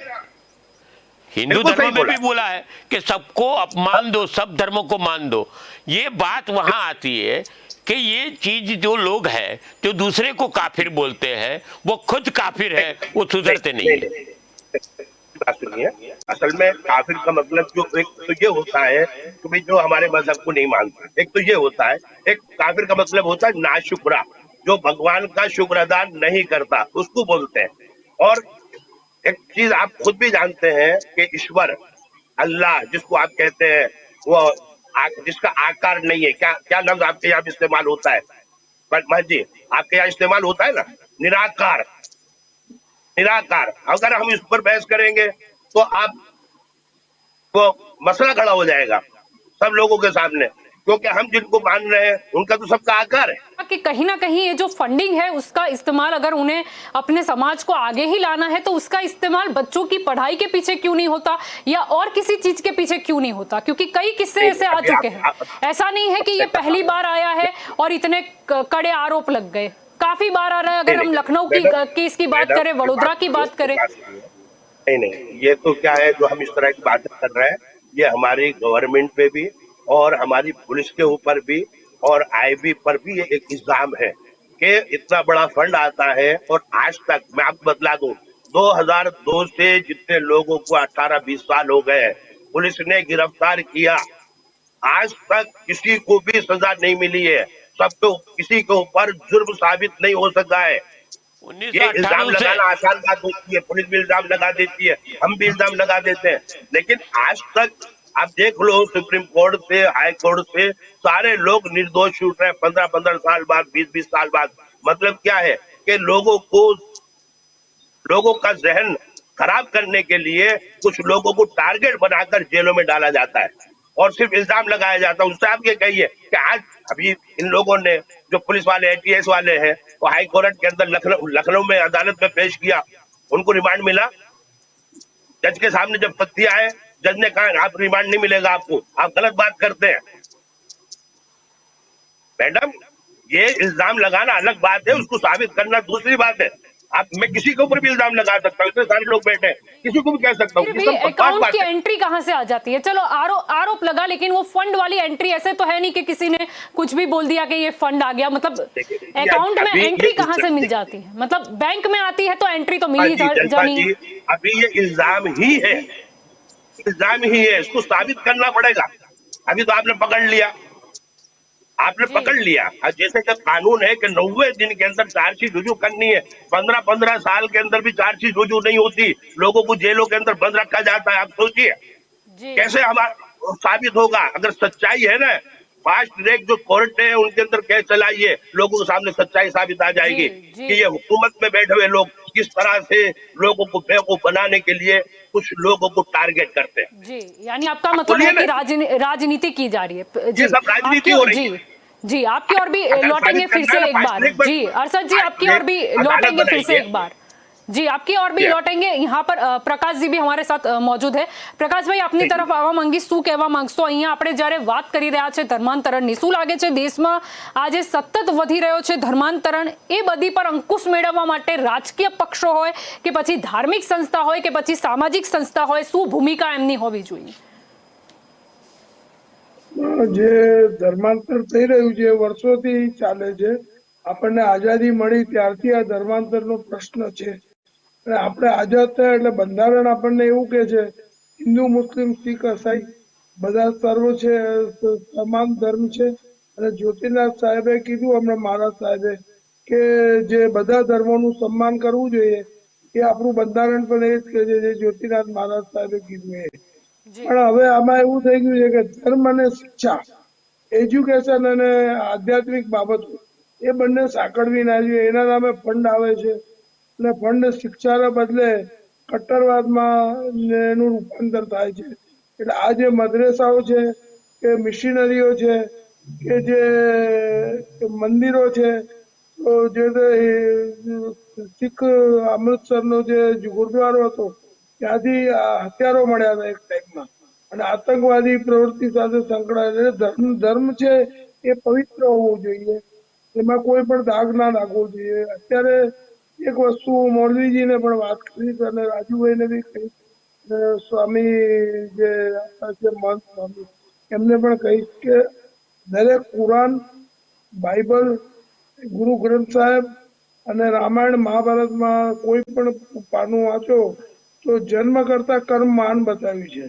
हिंदू धर्म में भी बोला है कि सबको अपमान दो, सब धर्मों को मान दो। ये बात वहां आती है कि ये चीज जो लोग हैं जो दूसरे को काफिर बोलते हैं वो खुद काफिर है, वो सुधरते नहीं है। सुनिए, असल में काफिर का मतलब जो एक तो ये होता है कि भाई जो हमारे मजहब को नहीं मानता, एक तो ये होता है। एक काफिर का मतलब होता है नाशुक्रा, जो भगवान का शुक्र अदा नहीं करता, उसको बोलते हैं। और एक चीज आप खुद भी जानते हैं कि ईश्वर अल्लाह जिसको आप कहते हैं, वो जिसका आकार नहीं है, क्या लफ्ज आपके यहाँ इस्तेमाल होता है जी? आपके यहाँ इस्तेमाल होता है ना, निराकार। निराकार, अगर हम इस पर बहस करेंगे तो आप वो मसला खड़ा हो जाएगा सब लोगों के सामने, क्योंकि हम जिनको मान रहे हैं उनका तो सबका आकार है। कि कहीं ना कहीं ये जो फंडिंग है उसका इस्तेमाल अगर उन्हें अपने समाज को आगे ही लाना है तो उसका इस्तेमाल बच्चों की पढ़ाई के पीछे क्यों नहीं होता या और किसी चीज के पीछे क्यों नहीं होता? क्योंकि कई किस्से ऐसे आ चुके हैं, ऐसा नहीं है कि ये पहली बार आया है और इतने कड़े आरोप लग गए, काफी बार आ रहा है। अगर हम लखनऊ की केस की बात करें, वडोदरा की बात करें, नहीं, ये तो क्या है जो हम इस तरह की बातें कर रहे हैं, ये हमारी गवर्नमेंट पे भी और हमारी पुलिस के ऊपर भी और आईबी पर भी ये एक इल्जाम है कि इतना बड़ा फंड आता है और आज तक मैं आपको बतला दूं 2002 से जितने लोगों को 18-20 साल हो गए पुलिस ने गिरफ्तार किया, आज तक किसी को भी सजा नहीं मिली है। सबको किसी के ऊपर जुर्म साबित नहीं हो सका है। ये इल्जाम लगाना आसान बात होती है, पुलिस भी इल्जाम लगा देती है, हम भी इल्जाम लगा देते हैं, लेकिन आज तक आप देख लो सुप्रीम कोर्ट से, हाई कोर्ट से सारे लोग निर्दोष छूट रहे हैं 15-15 साल बाद, 20-20 साल बाद। मतलब क्या है कि लोगों का जहन खराब करने के लिए कुछ लोगों को टारगेट बनाकर जेलों में डाला जाता है और सिर्फ इल्जाम लगाया जाता है। उससे आप ये कहिए कि आज अभी इन लोगों ने जो पुलिस वाले एटीएस वाले हैं वो हाई कोर्ट के अंदर लखनऊ में अदालत में पेश किया, उनको रिमांड मिला। जज के सामने जब तथ्य आए, जज ने कहा आप रिमांड नहीं मिलेगा आपको, आप गलत बात करते हैं। मैडम, ये इल्जाम लगाना अलग बात है, उसको साबित करना दूसरी बात है। आप मैं किसी के ऊपर भी इल्जाम लगा सकता हूँ, इतने सारे लोग बैठे हैं, किसी को भी कह सकता हूँ, फिर ये भी सब बकवास अकाउंट बात की है। एंट्री कहां से आ जाती है? चलो आरोप लगा, लेकिन वो फंड वाली एंट्री ऐसे तो है नहीं कि किसी ने कुछ भी बोल दिया कि ये फंड आ गया। मतलब देखिए अकाउंट में अभी एंट्री कहां से मिल जाती है? मतलब बैंक में आती है तो एंट्री तो मिल ही जलपा जानी है। जी, अभी ये इल्जाम ही है, इल्जाम ही है, इसको साबित करना पड़ेगा। अभी तो आपने पकड़ लिया, आपने जी पकड़ लिया। आज जैसे जब कानून है कि 90 दिन के अंदर चार्जशीट रुजू करनी है, 15-15 साल के अंदर भी चार्जशीट रुजू नहीं होती, लोगों को जेलों के अंदर बंद रखा जाता है। आप सोचिए जी कैसे हमारा साबित होगा? अगर सच्चाई है ना, फास्ट ट्रैक जो कोर्ट है उनके अंदर केस चलाइए, लोगों के सामने सच्चाई साबित आ जी जाएगी जी कि ये हुकूमत में बैठे हुए लोग किस तरह से लोगों को बेवकूफ बनाने के लिए कुछ लोगों को टारगेट करते हैं। जी। यानी आपका आप मतलब बोलिए है ना, कि राजनीति की जा रही है। ये जी सब राजनीति आपकी हो ओर, रही जी है। जी आपकी ओर भी अगर लौटेंगे साबित फिर करना है से ना एक फास्ट बार। ट्रैक पर, जी अरशद जी, फास्ट आपकी ओर ट्रैक भी अदालत लौटेंगे फिर से बनाइए। एक बार। जी आपकी ओर भी लौटेंगे। यहाँ पर प्रकाश जी भी हमारे साथ मौजूद है। प्रकाश भाई, આપની તરફ આવવા માંગીશ, શું કહેવા માંગશો? અહીંયા આપણે જ્યારે વાત કરી રહ્યા છે ધર્માંતરણની, શું લાગે છે દેશમાં આજે સતત વધી રહ્યો છે ધર્માંતરણ, એ બધી પર અંકુશ મેળવવા માટે રાજકીય પક્ષો હોય કે પછી ધાર્મિક સંસ્થા હોય કે પછી સામાજિક સંસ્થા હોય, શું ભૂમિકા એમની હોવી જોઈએ? જે ધર્માંતર થઈ રહ્યું છે વર્ષોથી ચાલે છે. આપણને આઝાદી મળી ત્યારથી આ ધર્માંતરનો પ્રશ્ન છે. અને આપણે આઝાદ થયા એટલે બંધારણ આપણને એવું કે છે હિન્દુ મુસ્લિમ શીખ ઈસાઈ બધા સર્વ છે, તમામ ધર્મ છે. અને જ્યોતિનાથ સાહેબે કીધું હમણાં મહારાજ સાહેબે કે જે બધા ધર્મોનું સન્માન કરવું જોઈએ, એ આપણું બંધારણ પણ એ જ કે છે જે જ્યોતિનાથ મહારાજ સાહેબે કીધું એ. જી પણ હવે આમાં એવું થઈ ગયું છે કે ધર્મ અને શિક્ષા, એજ્યુકેશન અને આધ્યાત્મિક બાબતો એ બંને સાંકળવી ના જોઈએ. એના નામે ફંડ આવે છે અને ફંડ શિક્ષાના બદલે કટ્ટરવાદમાં એનું રૂપાંતર થાય છે. એટલે આ જે મદ્રેસાઓ છે કે મિશનરીઓ છે કે જે મંદિરો છે, તો જે શીખ અમૃતસરનો જે ગુરુદ્વારો હતો ત્યાંથી હથિયારો મળ્યા હતા એક ટાઈમમાં, અને આતંકવાદી પ્રવૃત્તિ સાથે સંકળાયેલ. ધર્મ છે એ પવિત્ર હોવો જોઈએ, એમાં કોઈ પણ દાગ ના લાગવો જોઈએ. અત્યારે એક વસ્તુ મોરબીજીને પણ વાત કરી અને રાજુભાઈને બી કહી, સ્વામી જે આપણા છે મહંત સ્વામી, એમને પણ કહીશ કે દરેક કુરાન, બાઇબલ, ગુરુ ગ્રંથ સાહેબ અને રામાયણ મહાભારતમાં કોઈ પણ પાનું વાંચો તો જન્મ કરતા કર્મ માન બતાવ્યું છે.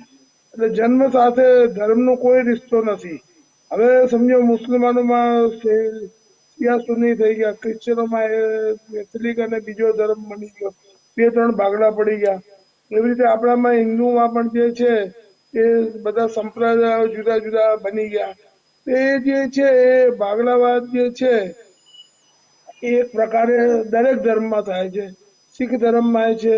એટલે જન્મ સાથે ધર્મનો કોઈ રિશ્તો નથી. હવે સમજો મુસલમાનોમાં શિયા સુન્ની થઈ ગયા, ક્રિશ્ચિયનોમાં કેથલિક અને બીજો ધર્મ બની ગયો, 2-3 ભાગલા પડી ગયા. એવી રીતે આપણામાં હિન્દુમાં પણ જે છે એ બધા સંપ્રદાયો જુદા જુદા બની ગયા. એ જે છે એ ભાગલાવાદ જે છે એ એક પ્રકારે દરેક ધર્મમાં થાય છે. શીખ ધર્મમાં છે,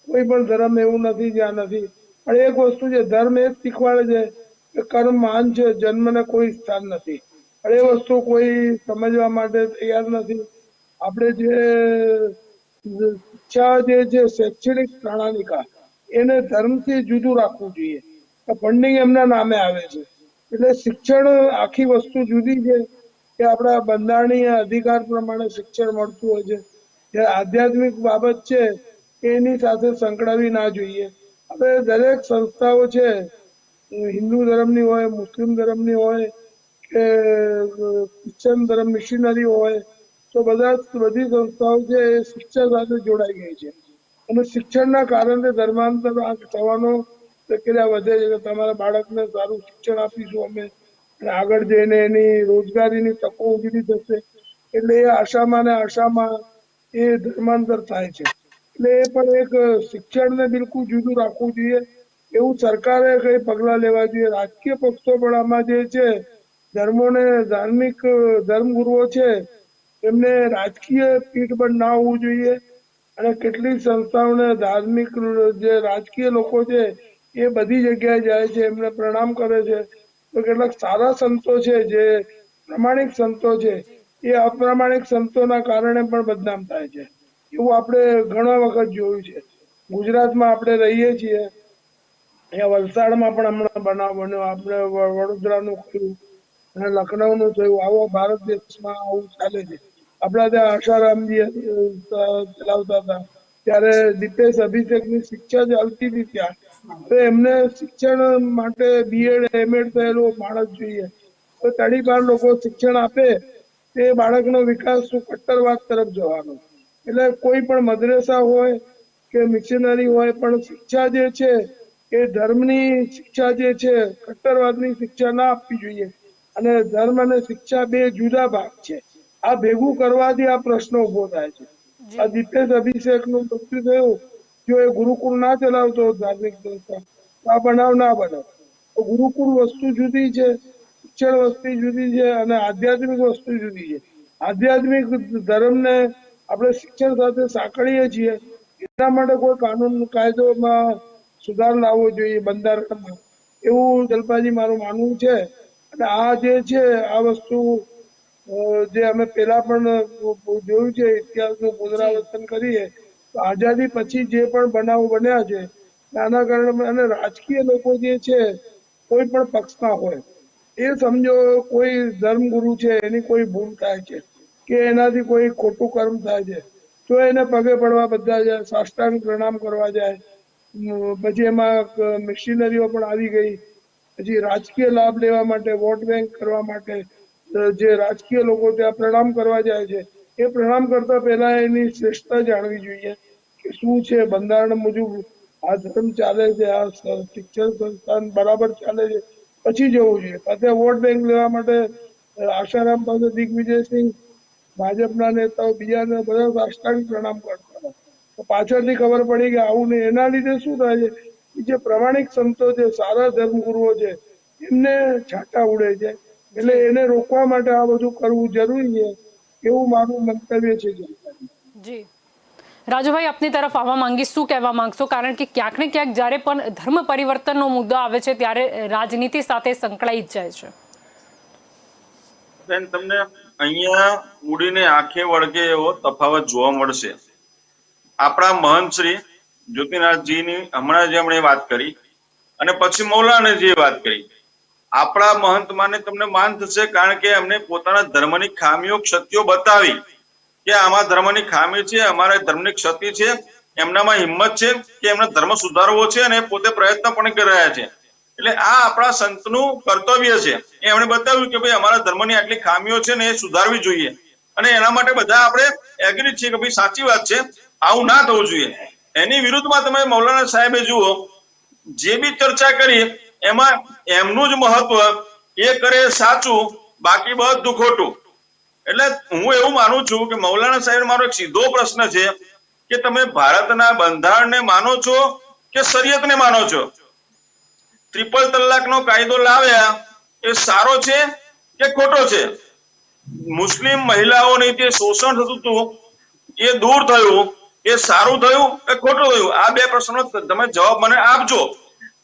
કોઈ પણ ધર્મ એવું નથી જ્યાં નથી. પણ એક વસ્તુ છે, ધર્મ એ જ શીખવાડે છે કે કર્મ મહાન છે, જન્મને કોઈ સ્થાન નથી. પણ એ જી વસ્તુ કોઈ સમજવા માટે તૈયાર નથી. આપણે જે શિક્ષા જે છે શૈક્ષણિક પ્રણાલિકા, એને ધર્મથી જુદું રાખવું જોઈએ. ફંડિંગ એમના નામે આવે છે, એટલે શિક્ષણ આખી વસ્તુ જુદી છે કે આપણા બંધારણીય અધિકાર પ્રમાણે શિક્ષણ મળતું હોય છે. જે આધ્યાત્મિક બાબત છે એની સાથે સંકળાવી ના જોઈએ. હવે દરેક સંસ્થાઓ છે, હિન્દુ ધર્મની હોય, મુસ્લિમ ધર્મની હોય કે ક્રિશ્ચન ધર્મ મિશનરી હોય, તો બધી સંસ્થાઓ છે એ શિક્ષા સાથે જોડાઈ ગઈ છે. અને શિક્ષણના કારણે ધર્માંતર થવાનો પ્રક્રિયા વધે છે કે તમારા બાળકને સારું શિક્ષણ આપીશું અમે અને આગળ જઈને એની રોજગારીની તકો ઊભી થશે. એટલે એ આશામાં ને આશામાં એ ધર્માંતર થાય છે. એટલે એ પણ એક શિક્ષણને બિલકુલ જુદું રાખવું જોઈએ, એવું સરકારે કઈ પગલા લેવા જોઈએ. રાજકીય પક્ષો પણ આમાં જે છે ધર્મોને, ધાર્મિક ધર્મગુરુઓ છે એમને રાજકીય પીઠબળ ના હોવું જોઈએ. અને કેટલીક સંસ્થાઓને ધાર્મિક જે રાજકીય લોકો છે એ બધી જગ્યાએ જાય છે, એમને પ્રણામ કરે છે. તો કેટલાક સારા સંતો છે, જે પ્રામાણિક સંતો છે, એ અપ્રામાણિક સંતોના કારણે પણ બદનામ થાય છે. એવું આપણે ઘણા વખત જોયું છે. ગુજરાતમાં આપણે રહીએ છીએ, અહીંયા વલસાડમાં પણ હમણાં બનાવ બન્યો, આપણે વડોદરાનું થયું અને લખનઉનું થયું. આવો ભારત દેશમાં આવું ચાલે છે. આપણા ત્યાં આશારામજી ચલાવતા હતા ત્યારે દીપેશ અભિષેકની શિક્ષા ચાલતી હતી ત્યાં. તો એમને શિક્ષણ માટે બીએડ એમએડ થયેલો માણસ જોઈએ. તો તડીપાર લોકો શિક્ષણ આપે તે બાળકનો વિકાસ કટ્ટરવાદ તરફ જવાનો. એટલે કોઈ પણ મદ્રેસા હોય કે મિશનરી હોય પણ શિક્ષા જે છે એ ધર્મની શિક્ષા જે છે કટ્ટરવાદની શિક્ષા ના આપવી જોઈએ. અને ધર્મ અને શિક્ષા બે જુદા ભાગ છે. આ ભેગું કરવાથી આ પ્રશ્ન ઉભો થાય છે. આ દીપેશ અભિષેક નું મૃત્યુ થયું, જો એ ગુરુકુળ ના ચલાવતો ધાર્મિક સંસ્થા તો આ બનાવ ના બને. તો ગુરુકુળ વસ્તુ જુદી છે, શિક્ષણ વસ્તુ જુદી છે અને આધ્યાત્મિક વસ્તુ જુદી છે. આધ્યાત્મિક ધર્મને આપણે શિક્ષણ સાથે સાંકળીએ છીએ, એના માટે કોઈ કાનૂન કાયદોમાં સુધાર લાવવો જોઈએ બંધારણમાં, એવું જલપાજી મારું માનવું છે. અને આ જે છે આ વસ્તુ જે અમે પેલા પણ જોયું છે, ઇતિહાસનું પુનરાવર્તન કરીએ તો આઝાદી પછી જે પણ બનાવો બન્યા છે આના કારણે, અને રાજકીય લોકો જે છે કોઈ પણ પક્ષના હોય એ સમજો કોઈ ધર્મગુરુ છે એની કોઈ ભૂલ થાય છે કે એનાથી કોઈ ખોટું કર્મ થાય છે તો એને પગે પડવા બધા જાય, સાષ્ટાંગ પ્રણામ કરવા જાય. પછી એમાં મશીનરીઓ પણ આવી ગઈ. પછી રાજકીય લાભ લેવા માટે, વોટ બેંક કરવા માટે જે રાજકીય લોકો ત્યાં પ્રણામ કરવા જાય છે એ પ્રણામ કરતા પહેલા એની શ્રેષ્ઠતા જાણવી જોઈએ કે શું છે બંધારણ મુજબ આ ધર્મ ચાલે છે, આ શિક્ષણ સંસ્થાન બરાબર ચાલે છે, પછી જવું જોઈએ. અત્યારે વોટ બેંક લેવા માટે આશારામ પાસે દિગ્વિજયસિંહ, ભાજપના નેતાઓ બીજા બધા સાષ્ટાંગ પ્રણામ કરતા હતા. તો પાછળથી ખબર પડી કે આવું નહીં. એના લીધે શું થાય છે કે જે પ્રમાણિક સંતો છે, સારા ધર્મગુરુઓ છે, એમને છાંટા ઉડે છે. એટલે એને રોકવા માટે આ બધું કરવું જરૂરી છે, એવું મારું મંતવ્ય છે. જી રાજુભાઈ, આપની તરફ આવવા માંગી, શું કહેવા માંગશો? કારણ કે ક્યાંક ને ક્યાંક જ્યારે પણ ધર્મ પરિવર્તનનો મુદ્દો આવે છે ત્યારે રાજનીતિ સાથે સંકળાઈ જ જાય છે. બેન, તમને અહીંયા ઉડીને આંખે વળગે એવો તફાવત જોવા મળશે. આપણા મહંત શ્રી જ્યોતિનાથજીની હમણાં જે એમણે વાત કરી અને પછી મૌલાનાજીએ વાત કરી. આપણા મહંત માને તમને માન થશે કારણ કે એમને પોતાના ધર્મની ખામીઓ, ક્ષતિઓ બતાવી કે આમાં ધર્મની ખામી છે, અમારા ધર્મની ક્ષતિ છે, એમનામાં હિંમત છે કે એમને ધર્મ સુધારવો છે અને પોતે પ્રયત્ન પણ કરી રહ્યા છે. એટલે આ આપણા સંતનું કર્તવ્ય છે. એમણે બતાવ્યું કે ભાઈ અમારા ધર્મની આટલી ખામીઓ છે ને એ સુધારવી જોઈએ અને એના માટે બધા આપણે એગ્રી છીએ કે ભાઈ સાચી વાત છે, આવું ના થવું જોઈએ. એની વિરુદ્ધમાં તમે મૌલાના સાહેબે જુઓ, જે બી ચર્ચા કરી એમાં એમનું જ મહત્વ, એ કરે સાચું, બાકી બધું ખોટું. એટલે હું એવું માનું છું કે મૌલાના સાહેબ મારો એક સીધો પ્રશ્ન છે કે તમે ભારતના બંધારણને માનો છો કે શરિયતને માનો છો? ટ્રિપલ તલાકનો કાયદો લાવ્યા એ સારો છે કે ખોટો છે? મુસ્લિમ મહિલાઓને જે શોષણ થતું હતું એ દૂર થયું, એ સારું થયું કે ખોટું થયું? આ બે પ્રશ્નો તમે જવાબ મને આપજો.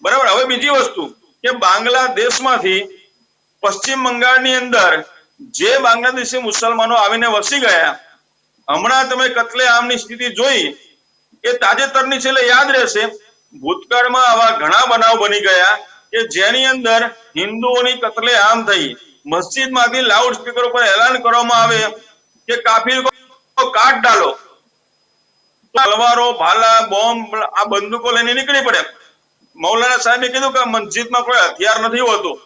બરાબર. હવે બીજી વસ્તુ કે બાંગ્લાદેશમાંથી પશ્ચિમ બંગાળની અંદર જે બાંગ્લાદેશી મુસલમાનો આવીને વસી ગયા, હમણાં તમે કત્લેઆમની સ્થિતિ જોઈ એ તાજેતરની છે, એટલે યાદ રહેશે. ભૂતકાળમાં આવા ઘણા બનાવ બની ગયા કે જેની અંદર હિન્દુઓની કત્લેઆમ થઈ. મસ્જિદમાંથી લાઉડ સ્પીકર ઉપર એલાન કરવામાં આવે કે કાફિર કો કાટ ડાલો, તલવારો, ભાલા, બોમ્બ, આ બંદૂકો લઈને નીકળી પડે. મૌલાના સાહેબે કીધું કે મસ્જિદમાં કોઈ હથિયાર નથી હોતું,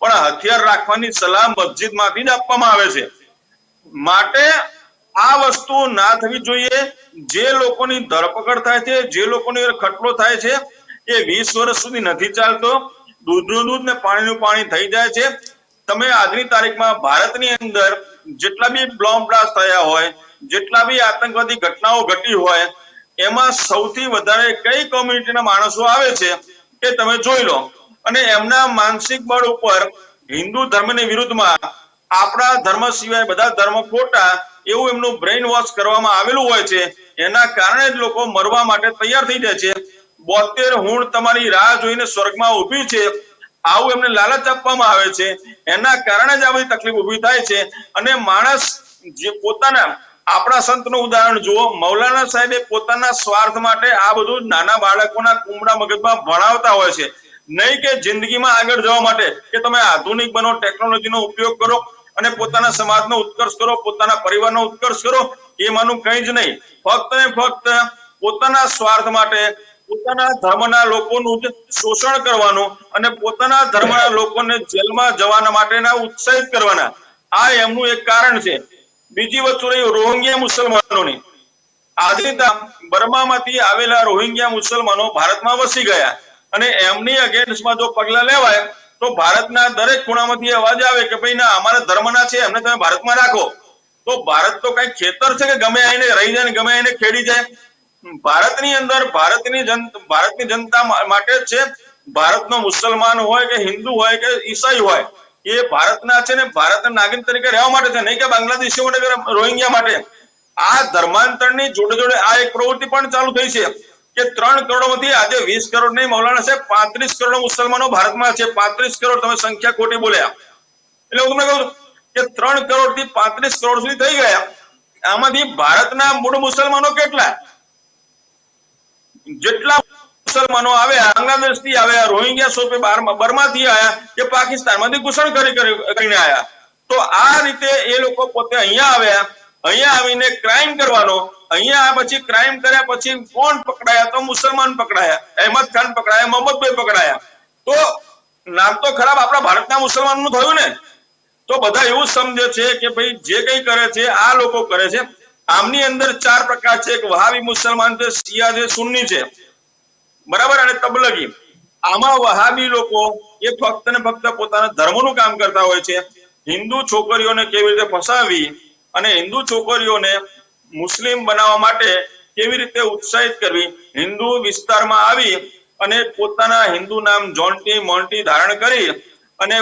પણ હથિયાર રાખવાની સલાહ મસ્જિદમાંથી જ આપવામાં આવે છે. માટે આ વસ્તુ ના થવી જોઈએ. જે લોકોની ધરપકડ થાય છે, જે લોકોની ખટલો થાય છે, એ 20 વર્ષ સુધી નથી ચાલતો. દૂધનું દૂધ ને પાણીનું પાણી થઈ જાય છે. તમે આજની તારીખમાં ભારતની અંદર જેટલા બી બોમ્બ બ્લાસ્ટ થયા હોય, જેટલા બી આતંકવાદી ઘટનાઓ ઘટી હોય, એમાં સૌથી વધારે કઈ કોમ્યુનિટીના માણસો આવે છે એ તમે જોઈ લો. અને એમના માનસિક બળ ઉપર હિન્દુ ધર્મની વિરુદ્ધમાં આપણા ધર્મ સિવાય બધા ધર્મ ખોટા, એવું એમનું બ્રેઇન વોશ કરવામાં આવેલું હોય છે. એના કારણે જ લોકો મરવા માટે તૈયાર થઈ જાય છે. 72 હુંડ તમારી રાહ જોઈને સ્વર્ગમાં ઊભી છે, આવું એમને લાલચ આપવામાં આવે છે. એના કારણે જ આ બધી તકલીફ ઊભી થાય છે. અને માણસ જે પોતાના, આપણા સંતનું ઉદાહરણ જુઓ, મૌલાના સાહેબે પોતાના સ્વાર્થ માટે આ બધું નાના બાળકોના કુમડા મગજમાં ભણાવતા હોય છે, નહીં કે જિંદગીમાં આગળ જવા માટે કે તમે આધુનિક બનો, ટેકનોલોજીનો ઉપયોગ કરો. અને પોતાના સમાજનો ઉત્કર્ષ કરો, પોતાના પરિવારનો ઉત્કર્ષ કરો, એમાંનું કંઈ જ નહીં. ફક્ત ને ફક્ત પોતાના સ્વાર્થ માટે પોતાના ધર્મના લોકોનું જ શોષણ કરવાનું અને પોતાના ધર્મના લોકોને જેલમાં જવાના માટેના ઉત્સાહિત કરવાના, આ એમનું એક કારણ છે. બીજી વસ્તુ રહી રોહિંગ્યા મુસલમાનોની. આજે બર્મામાંથી આવેલા રોહિંગ્યા મુસલમાનો ભારતમાં વસી ગયા અને એમની અગેન્સ્ટમાં જો પગલા લેવાય તો ભારતના દરેક ખૂણામાંથી અવાજ આવે કે ભાઈ ના અમારા ધર્મના છે, એમને તમે ભારતમાં રાખો. તો ભારત તો કઈ ખેતર છે કે ગમે આઈને રહી જાય ને ગમે આઈને ખેડી જાય? ભારતની અંદર ભારતની જનતા માટે જ છે. ભારતનો મુસલમાન હોય કે હિન્દુ હોય કે ઈસાઈ હોય, એ ભારતના છે ને ભારતના નાગરિક તરીકે રહેવા માટે છે, નહીં કે બાંગ્લાદેશીઓ માટે કે રોહિંગ્યા માટે. આ ધર્માંતરની જોડે જોડે આ એક પ્રવૃત્તિ પણ ચાલુ થઈ છે કે 3 કરોડમાંથી આજે 20 કરોડ નહીં મૌલાના સાહેબ 35 કરોડ મુસલમાનો ભારતમાં છે. 35 કરોડ તમે સંખ્યા ખોટી બોલ્યા. એટલે હું તમને કહું કે 3 કરોડ થી 35 કરોડ સુધી થઈ ગયા. આમાંથી ભારતના મૂળ મુસલમાનો કેટલા? જેટલા મુસલમાનો આવ્યા બાંગ્લાદેશ થી આવ્યા, રોહિંગ્યા સોપે બર્માથી આવ્યા કે પાકિસ્તાનમાંથી ઘૂસણ કરીને આવ્યા, તો આ રીતે એ લોકો પોતે અહીંયા આવ્યા. અહીંયા આવીને ક્રાઇમ કરવાનો, અહીંયા પછી ક્રાઇમ કર્યા પછી કોણ પકડાયા? તો મુસલમાન પકડાયા, અહેમદ ખાન પકડાયા, મોહમ્મદભાઈ પકડાયા. તો નામ તો ખરાબ આપણા ભારતના મુસલમાનનું થયું ને. તો બધા એવું સમજે છે કે ભાઈ જે કઈ કરે છે આ લોકો કરે છે. આમની અંદર 4 પ્રકાર છે. એક વહાબી મુસલમાન છે, શિયા છે, સુન્ની છે, બરાબર, અને તબલગી. આમાં વહાબી લોકો એ ફક્ત ને ફક્ત પોતાના ધર્મનું કામ કરતા હોય છે. હિન્દુ છોકરીઓને કેવી રીતે ફસાવી અને હિન્દુ છોકરીઓને મુસ્લિમ બનાવવા માટે કેવી રીતે ઉત્સાહિત કરવી, હિન્દુ વિસ્તારમાં આવી અને પોતાના હિન્દુ નામ જોન્ટી મોન્ટી ધારણ કરી અને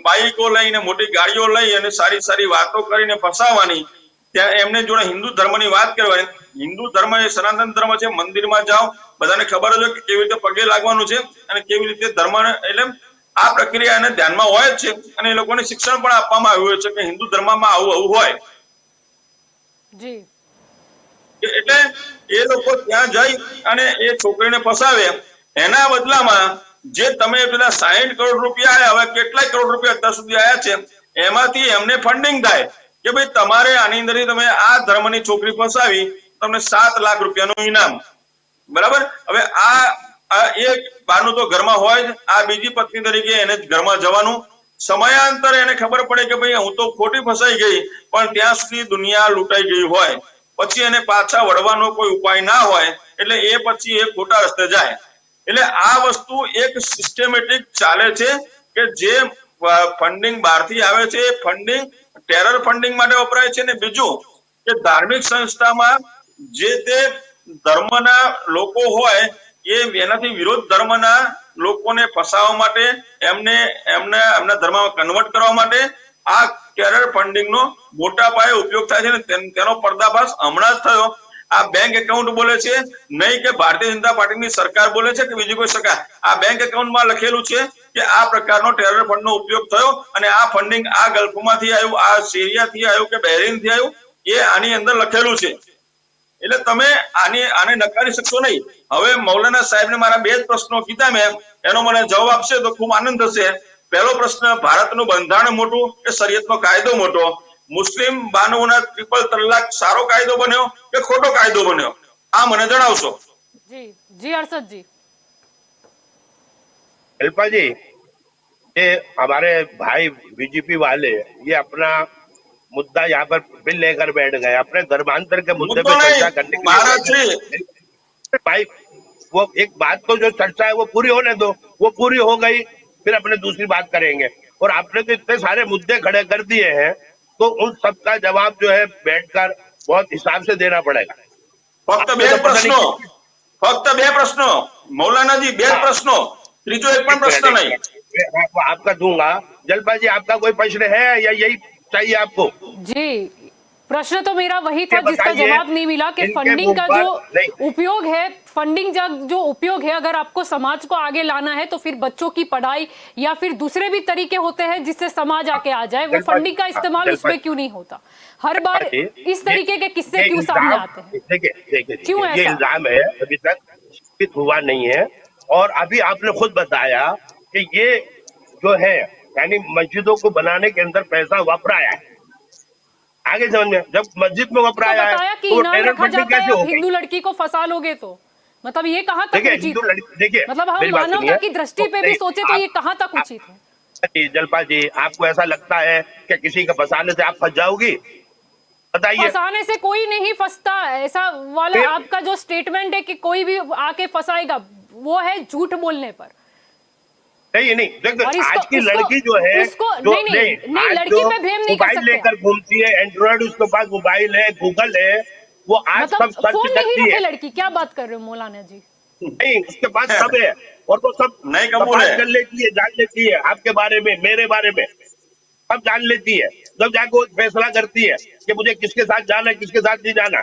બાઈકો લઈને મોટી ગાડીઓ લઈ અને સારી સારી વાતો કરીને ફસાવવાની. ત્યાં એમને જોડે હિન્દુ ધર્મની વાત કરવાની. હિન્દુ ધર્મ એ સનાતન ધર્મ છે. મંદિરમાં જાઓ, બધાને ખબર જ હોય કે કેવી રીતે પગે લાગવાનું છે અને કેવી રીતે ધર્મ, એટલે આ પ્રક્રિયા એને ધ્યાનમાં હોય જ છે અને એ લોકોને શિક્ષણ પણ આપવામાં આવ્યું છે કે હિન્દુ ધર્મમાં આવું હોય. જી. એટલે એ લોકો ત્યાં જઈ અને એ છોકરીને ફસાવે. એના બદલામાં જે તમે પેલા 60 કરોડ રૂપિયા આવ્યા, હવે કેટલાય કરોડ રૂપિયા અત્યાર સુધી આવ્યા છે, એમાંથી એમને ફંડિંગ થાય કે ભાઈ તમારે આની અંદર તમે આ ધર્મની છોકરી ફસાવી, તમને 7 લાખ રૂપિયાનું ઇનામ, બરાબર. હવે આ એક બારનું તો ઘરમાં હોય જ, આ બીજી પત્ની તરીકે એને ઘરમાં જવાનું. સમયાંતરે એને ખબર પડે કે ભાઈ હું તો ખોટી ફસાઈ ગઈ, પણ ત્યાં સુધી દુનિયા લૂંટાઈ ગઈ હોય, પછી એને પાછા વળવાનો કોઈ ઉપાય ના હોય, એટલે એ પછી એ ખોટા રસ્તે જાય. એટલે આ વસ્તુ એક સિસ્ટમેટિક ચાલે છે કે જે ફંડિંગ બહારથી આવે છે એ ફંડિંગ ટેરર ફંડિંગ માટે વપરાય છે. ને બીજું કે ધાર્મિક સંસ્થામાં જે તે ધર્મના લોકો હોય એ એનાથી વિરોધ ધર્મના લોકોને ફસાવવા માટે, એમના ધર્મમાં કન્વર્ટ કરવા માટે આ ટેરર ફંડિંગનો મોટા પાયે ઉપયોગ થાય છે. ને તેનો પર્દાફાશ હમણાં જ થયો. આ બેંક એકાઉન્ટ બોલે છે, નહીં કે ભારતીય જનતા પાર્ટીની સરકાર બોલે છે કે બીજી કોઈ સરકાર. આ બેંક એકાઉન્ટમાં લખેલું છે કે આ પ્રકારનો ટેરર ફંડનો ઉપયોગ થયો અને આ ફંડિંગ આ ગલ્ફમાંથી આવ્યું, આ સિરિયાથી આવ્યું કે બહેરીનથી આવ્યું, એ આની અંદર લખેલું છે. એટલે તમે આને નકારી શકશો નહીં. હવે મૌલાના સાહેબને મારા 2 જ પ્રશ્નો કીધા મેં, એનો મને જવાબ આપશે તો ખૂબ આનંદ થશે. પહેલો પ્રશ્ન, ભારતનું બંધારણ મોટું કે શરીયતનો કાયદો મોટો? મુસ્લિમ બાનુઓના ટ્રિપલ તલાક સારો કાયદો બન્યો કે ખોટો કાયદો બન્યો? આ મને જણાવશો. જી જી હर्षद जी. अल्पा जी, ये हमारे भाई बीजेपी वाले ये अपना मुद्दा यहाँ पर बिल लेकर बैठ गए, अपने धर्मांतर के मुद्दे पे चर्चा करने के लिए। भाई वो एक बात तो जो चर्चा है वो पूरी होने दो, वो पूरी हो गई फिर अपने दूसरी बात करेंगे। और आपने तो इतने सारे मुद्दे खड़े कर दिए हैं तो उन सबका जवाब जो है बैठकर बहुत हिसाब से देना पड़ेगा। फक्त 2 प्रश्नो मौलाना जी, 2 प्रश्नो, ત્રીજો એક પણ પ્રશ્ન નહીં. आपका दूंगा। जलपा जी, आपका कोई प्रश्न है या यही चाहिए आपको? जी, प्रश्न तो मेरा वही था जिसका जवाब नहीं मिला कि फंडिंग का जो उपयोग है, फंडिंग जो उपयोग है, अगर आपको समाज को आगे लाना है तो फिर बच्चों की पढ़ाई या फिर दूसरे भी तरीके होते हैं जिससे समाज आके आ जाए, वो फंडिंग का इस्तेमाल उसमें क्यों नहीं होता? हर बार इस तरीके के किस्से क्यों सामने आते हैं? देखिए क्यों ये इल्जाम है, अभी तक साबित हुआ नहीं है। और अभी आपने खुद बताया कि ये जो है यानी मस्जिदों को बनाने के अंदर पैसा वापराया है। आगे समझ में, जब मस्जिद में तो वापराया है बताया कि तो इनाम टेरर रखा फंडिंग जाता है, कैसे हो आप गई? हिंदू लड़की को फंसा लोगे तो मतलब ये कहाँ तक देखिए उचित हिंदू है? लड़की, देखिए मतलब हम मेरी बात मानवता सुनिए। की दृष्टि पे भी सोचे तो ये कहाँ तक उचित है? जी जलपा जी, आपको ऐसा लगता है कि किसी का फंसाने से आप फंस जाओगी? बताइए। फंसाने से कोई नहीं फंसता, ऐसा वाला फिर? आपका जो स्टेटमेंट है कि कोई भी आके फंसाएगा, वो है झूठ बोलने पर। नहीं नहीं, देखो और इसको आज की उसको लड़की जो है, उसको जो नहीं आज लड़की जो पे ब्लेम नहीं कर मोबाइल सकते लेकर घूमती है, एंड्रॉइड उसके पास मोबाइल है, गूगल है, वो आज सब मतलब सर्च फोन नहीं करती रखे है। लड़की, क्या बात कर रहे हो मौलाना जी? नहीं, उसके पास सब है और वो सब नहीं कबूल तपास है। कर लेती है, जान लेती है आपके बारे में, मेरे बारे में, सब जान लेती है। जब जाके वो फैसला करती है कि मुझे किसके साथ जाना है, किसके साथ नहीं जाना।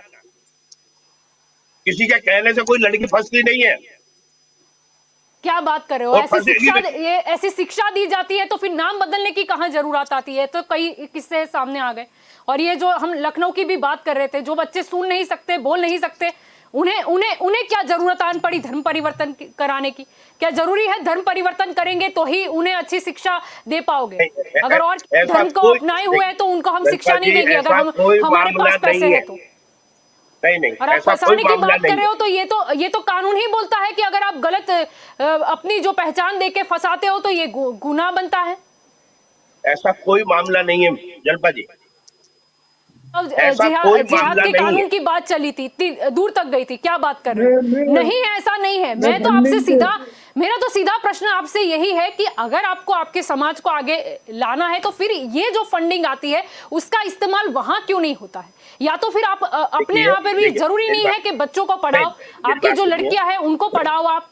किसी के कहने से कोई लड़की फंसती नहीं है। क्या बात कर रहे हो? और ऐसी फंसेगी शिक्षा, नहीं। ये ऐसी शिक्षा दी जाती है तो फिर नाम बदलने की कहाँ जरूरत आती है? तो कई किस्से सामने आ गए। और ये जो हम लखनऊ की भी बात कर रहे थे, जो बच्चे सुन नहीं सकते, बोल नहीं सकते, उन्हें उन्हें उन्हें क्या जरूरत आन पड़ी धर्म परिवर्तन कराने की? क्या जरूरी है धर्म परिवर्तन करेंगे तो ही उन्हें अच्छी शिक्षा दे पाओगे? अगर और धर्म को अपनाए हुए हैं तो उनको हम शिक्षा नहीं देंगे, अगर हम हमारे पास पैसे है तो। नहीं नहीं, और आप ऐसा कोई फंसाने की मामला बात कर नहीं रहे है। हो तो ये तो कानून ही बोलता है कि अगर आप गलत अपनी जो पहचान देके फंसाते हो तो ये गुनाह बनता है। ऐसा कोई मामला नहीं है जलपा जी। अब ऐसा कोई जिहाद मामला के नहीं कानून है। की बात चली थी, इतनी दूर तक गई थी, क्या बात कर रहे हो? नहीं है, ऐसा नहीं है। मैं तो आपसे सीधा, मेरा तो सीधा प्रश्न आपसे यही है कि अगर आपको आपके समाज को आगे लाना है तो फिर ये जो फंडिंग आती है उसका इस्तेमाल वहां क्यों नहीं होता है? या तो फिर आप अपने यहाँ पे भी जरूरी नहीं है कि बच्चों को पढ़ाओ, आपकी जो लड़कियां हैं उनको पढ़ाओ, आप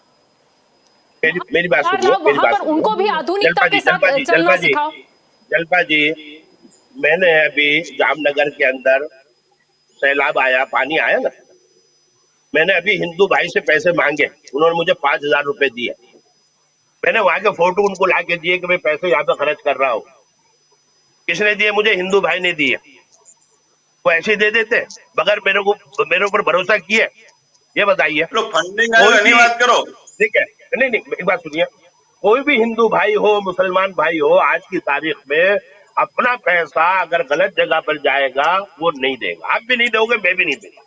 मेरी बात सुनिए, मेरी वहां बात पर उनको भी सुनिए। आधुनिकता के साथ चलना जलपा जी, सिखाओ। जलपा जी, मैंने अभी जामनगर के अंदर सैलाब आया, पानी आया ना, मैंने अभी हिंदू भाई से पैसे मांगे, उन्होंने मुझे 5,000 रुपए दिए। मैंने वहां के फोटो उनको ला के दिए कि मैं पैसे यहाँ पे खर्च कर रहा हूँ। किसने दिए मुझे? हिंदू भाई ने दिए। वो ऐसे दे देते बगैर मेरे ऊपर भरोसा किए? ये बताइए। लोग फंडिंग है नहीं बात करो। ठीक है, नहीं नहीं, एक बात सुनिए, कोई भी हिंदू भाई हो, मुसलमान भाई हो, आज की तारीख में अपना पैसा अगर गलत जगह पर जाएगा वो नहीं देगा। आप भी नहीं दोगे, मैं भी नहीं दूंगा।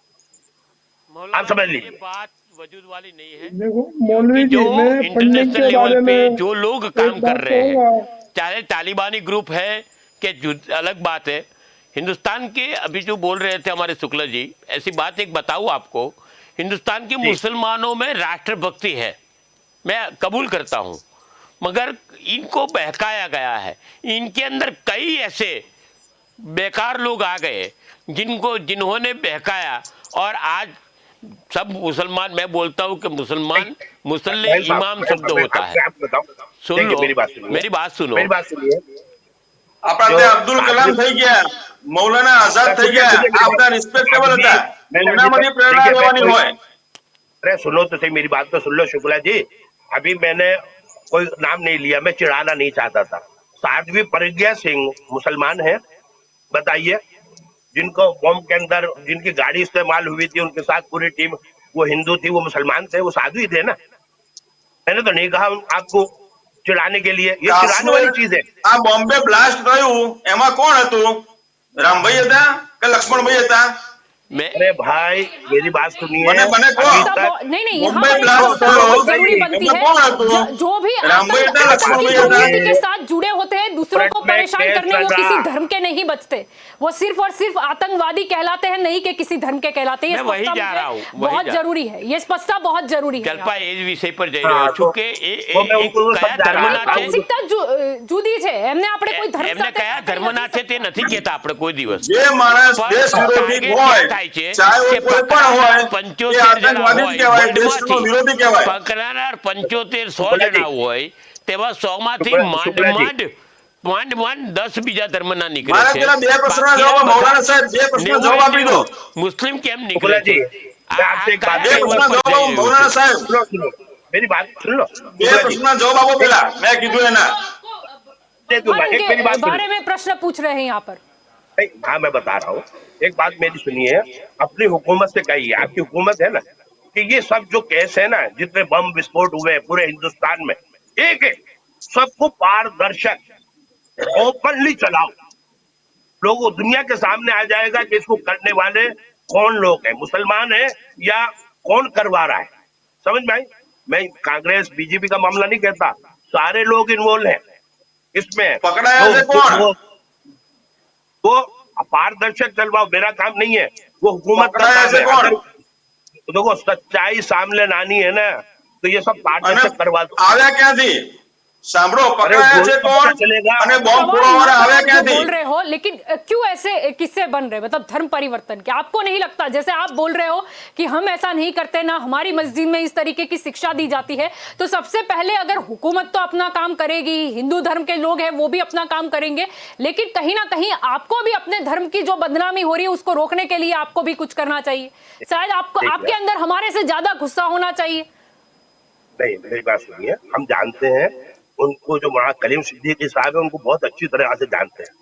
आप समझ लीजिए। बात वजूद वाली नहीं है। देखो मौलवी जो जी, मैं फंडिंग इंटरनेशनल के बारे लेवल पे में जो लोग एक काम कर बात रहे हैं, कहूंगा। चाहे तालिबानी ग्रुप है कि अलग बात है। हिंदुस्तान के अभी जो बोल रहे थे हमारे शुक्ला जी, ऐसी बात एक बताऊं आपको, हिंदुस्तान के मुसलमानों में राष्ट्रभक्ति है, मैं कबूल करता हूं, मगर इनको बहकाया गया है। इनके अंदर कई ऐसे बेकार लोग आ गए जिन्होंने बहकाया, और आज सब मुसलमान, मैं बोलता हूं कि मुसलमान मुसल्ले इमाम शब्द होता है। सुन लो, मेरी बात सुनो। मेरी बात सुनिए। આપણે અબ્દુલ કલામ થઈ ગયા, મૌલાના આઝાદ થઈ ગયા, આપણા રિસ્પેક્ટેબલ હતા, એમનામાંથી પ્રેરણા લેવાની હોય। अरे सुनो तो सही, मेरी बात तो सुन लो शुक्ला जी। अभी मैंने कोई नाम नहीं लिया, मैं चिढ़ाना नहीं चाहता था। साध्वी प्रज्ञा सिंह मुसलमान है, बताइए। जिनको बॉम्ब के अंदर जिनकी गाड़ी इस्तेमाल हुई थी, उनके साथ पूरी टीम, वो हिंदू थी, वो मुसलमान थे, वो साधु ही थे ना। मैंने तो नहीं कहा आपको चिढ़ाने के लिए, ये चिढ़ाने वाली चीज है। આ બોમ્બે બ્લાસ્ટ થયું એમાં કોણ હતું? રામભાઈ હતા કે લક્ષ્મણભાઈ હતા? मैं अरे भाई मेरी बात सुनिए। बने को अभी सब तक नहीं नहीं, यहाँ मुंबई पर एक ब्लास्ट स्पष्टता करो, बहुत जरूरी बनती इसमें है। कौन है तू? जो भी रामभाई था, आतंकी लक्ष्मणभाई था। कम्युनिटी के साथ जुड़े होते हैं, दूसरों को फ्रंट में परेशान केस करने वो लगा। किसी धर्म के नहीं बचते, वो सिर्फ और सिर्फ आतंकवादी कहलाते हैं, नहीं कि किसी धर्म के कहलाते हैं। ये मैं वही स्पष्टता जा मुझे रहा हूँ, वही बहुत जा- जरूरी है, ये स्पष्टता बहुत जरूरी है। જલપા એ જ વિષય પર જઈ હા, રહ્યો છું તો- કે તો મેં એક ઉनको કયા સમજાવ્યા. ધર્મના છે, માનસિકતા જુદી છે, એમને આપણે કોઈ ધર્મ એમને સાથે કયા ધર્મના છે તે નથી કહેતા આપણે કોઈ દિવસ। જે માણસ પણ દેશ વિરોધી target હોય, क्या થાય છે ચાહે वो કે કોઈ પણ હોય, એ 75 જણા આતંકવાદી જ હોય કહેવાય, દેશનો વર્લ્ડમાંથી, વિરોધી કહેવાય। પકડાનાર 75-100 શુક્લાજી. જણા હોય, તેમાં 100 માંથી શુક્લાજી. માંડ 10 બીજા ધર્મના નીકળે મારે છે। પેલા બે પ્રશ્નના બાકીના જવાબ, બધા મૌલાના સાહેબ, બે પ્રશ્નના જવાબ આપી દો। મુસ્લિમ કેમ નીકળે शुक्ला છે? जी, मैं आपसे एक बात બે કયા પ્રશ્નના level પર જવાબ જઈ આપો, રહ્યું મૌલાના છે? સાહેબ, सुनो सुनो, मेरी बात सुन लो। બે शुक्ला जी, પ્રશ્નના જવાબ આપો પેલા, मैं कीधું एना। दे दूंगा, एक मेरी के बात बारे सुनो। में प्रश्न पूछ रहे हैं यहाँ पर। नहीं, हाँ मैं बता रहा हूँ, एक बात मेरी सुनिए। अपनी हुकूमत से कहिए, आपकी हुकूमत है ना, कि ये सब जो केस है ना, जितने बम विस्फोट हुए पूरे हिंदुस्तान में, एक एक सबको पारदर्शक ओपनली चलाओ, लोगों दुनिया के सामने आ जाएगा कि इसको करने वाले कौन लोग हैं, मुसलमान है या कौन करवा रहा है। समझ में आई? मैं कांग्रेस बीजेपी का मामला नहीं कहता, सारे लोग इन्वॉल्व हैं इसमें। पकड़ाया से कौन? वो पारदर्शक चलवाओ, मेरा काम नहीं है, वो हुकूमत का पकड़ाया काम से है। कौन? अगर देखो सच्चाई सामने लानी है ना, तो ये सब पारदर्शक करवा दो। આવ્યા ક્યાંથી? સાંભળો, પકડાયા છે बोल કોણ चलेगा। અને બોમ્બ सवाल ફોડવાવાળા यहाँ पर આવ્યા आप जो ક્યાંથી? बोल रहे हो, लेकिन क्यों ऐसे किस्से बन रहे, मतलब धर्म परिवर्तन के? आपको नहीं लगता, जैसे आप बोल रहे हो कि हम ऐसा नहीं करते, ना हमारी मस्जिद में इस तरीके की शिक्षा दी जाती है, तो सबसे पहले अगर हुकूमत तो अपना काम करेगी, हिंदू धर्म के लोग हैं वो भी अपना काम करेंगे, लेकिन कहीं ना कहीं आपको भी अपने धर्म की जो बदनामी हो रही है उसको रोकने के लिए आपको भी कुछ करना चाहिए। शायद आपको, आपके अंदर हमारे से ज्यादा गुस्सा होना चाहिए। नहीं, मेरी बात सुनिए, हम जानते हैं उनको, जो मौलाना कलीम सिद्दीकी साहब है उनको बहुत अच्छी तरह से जानते हैं,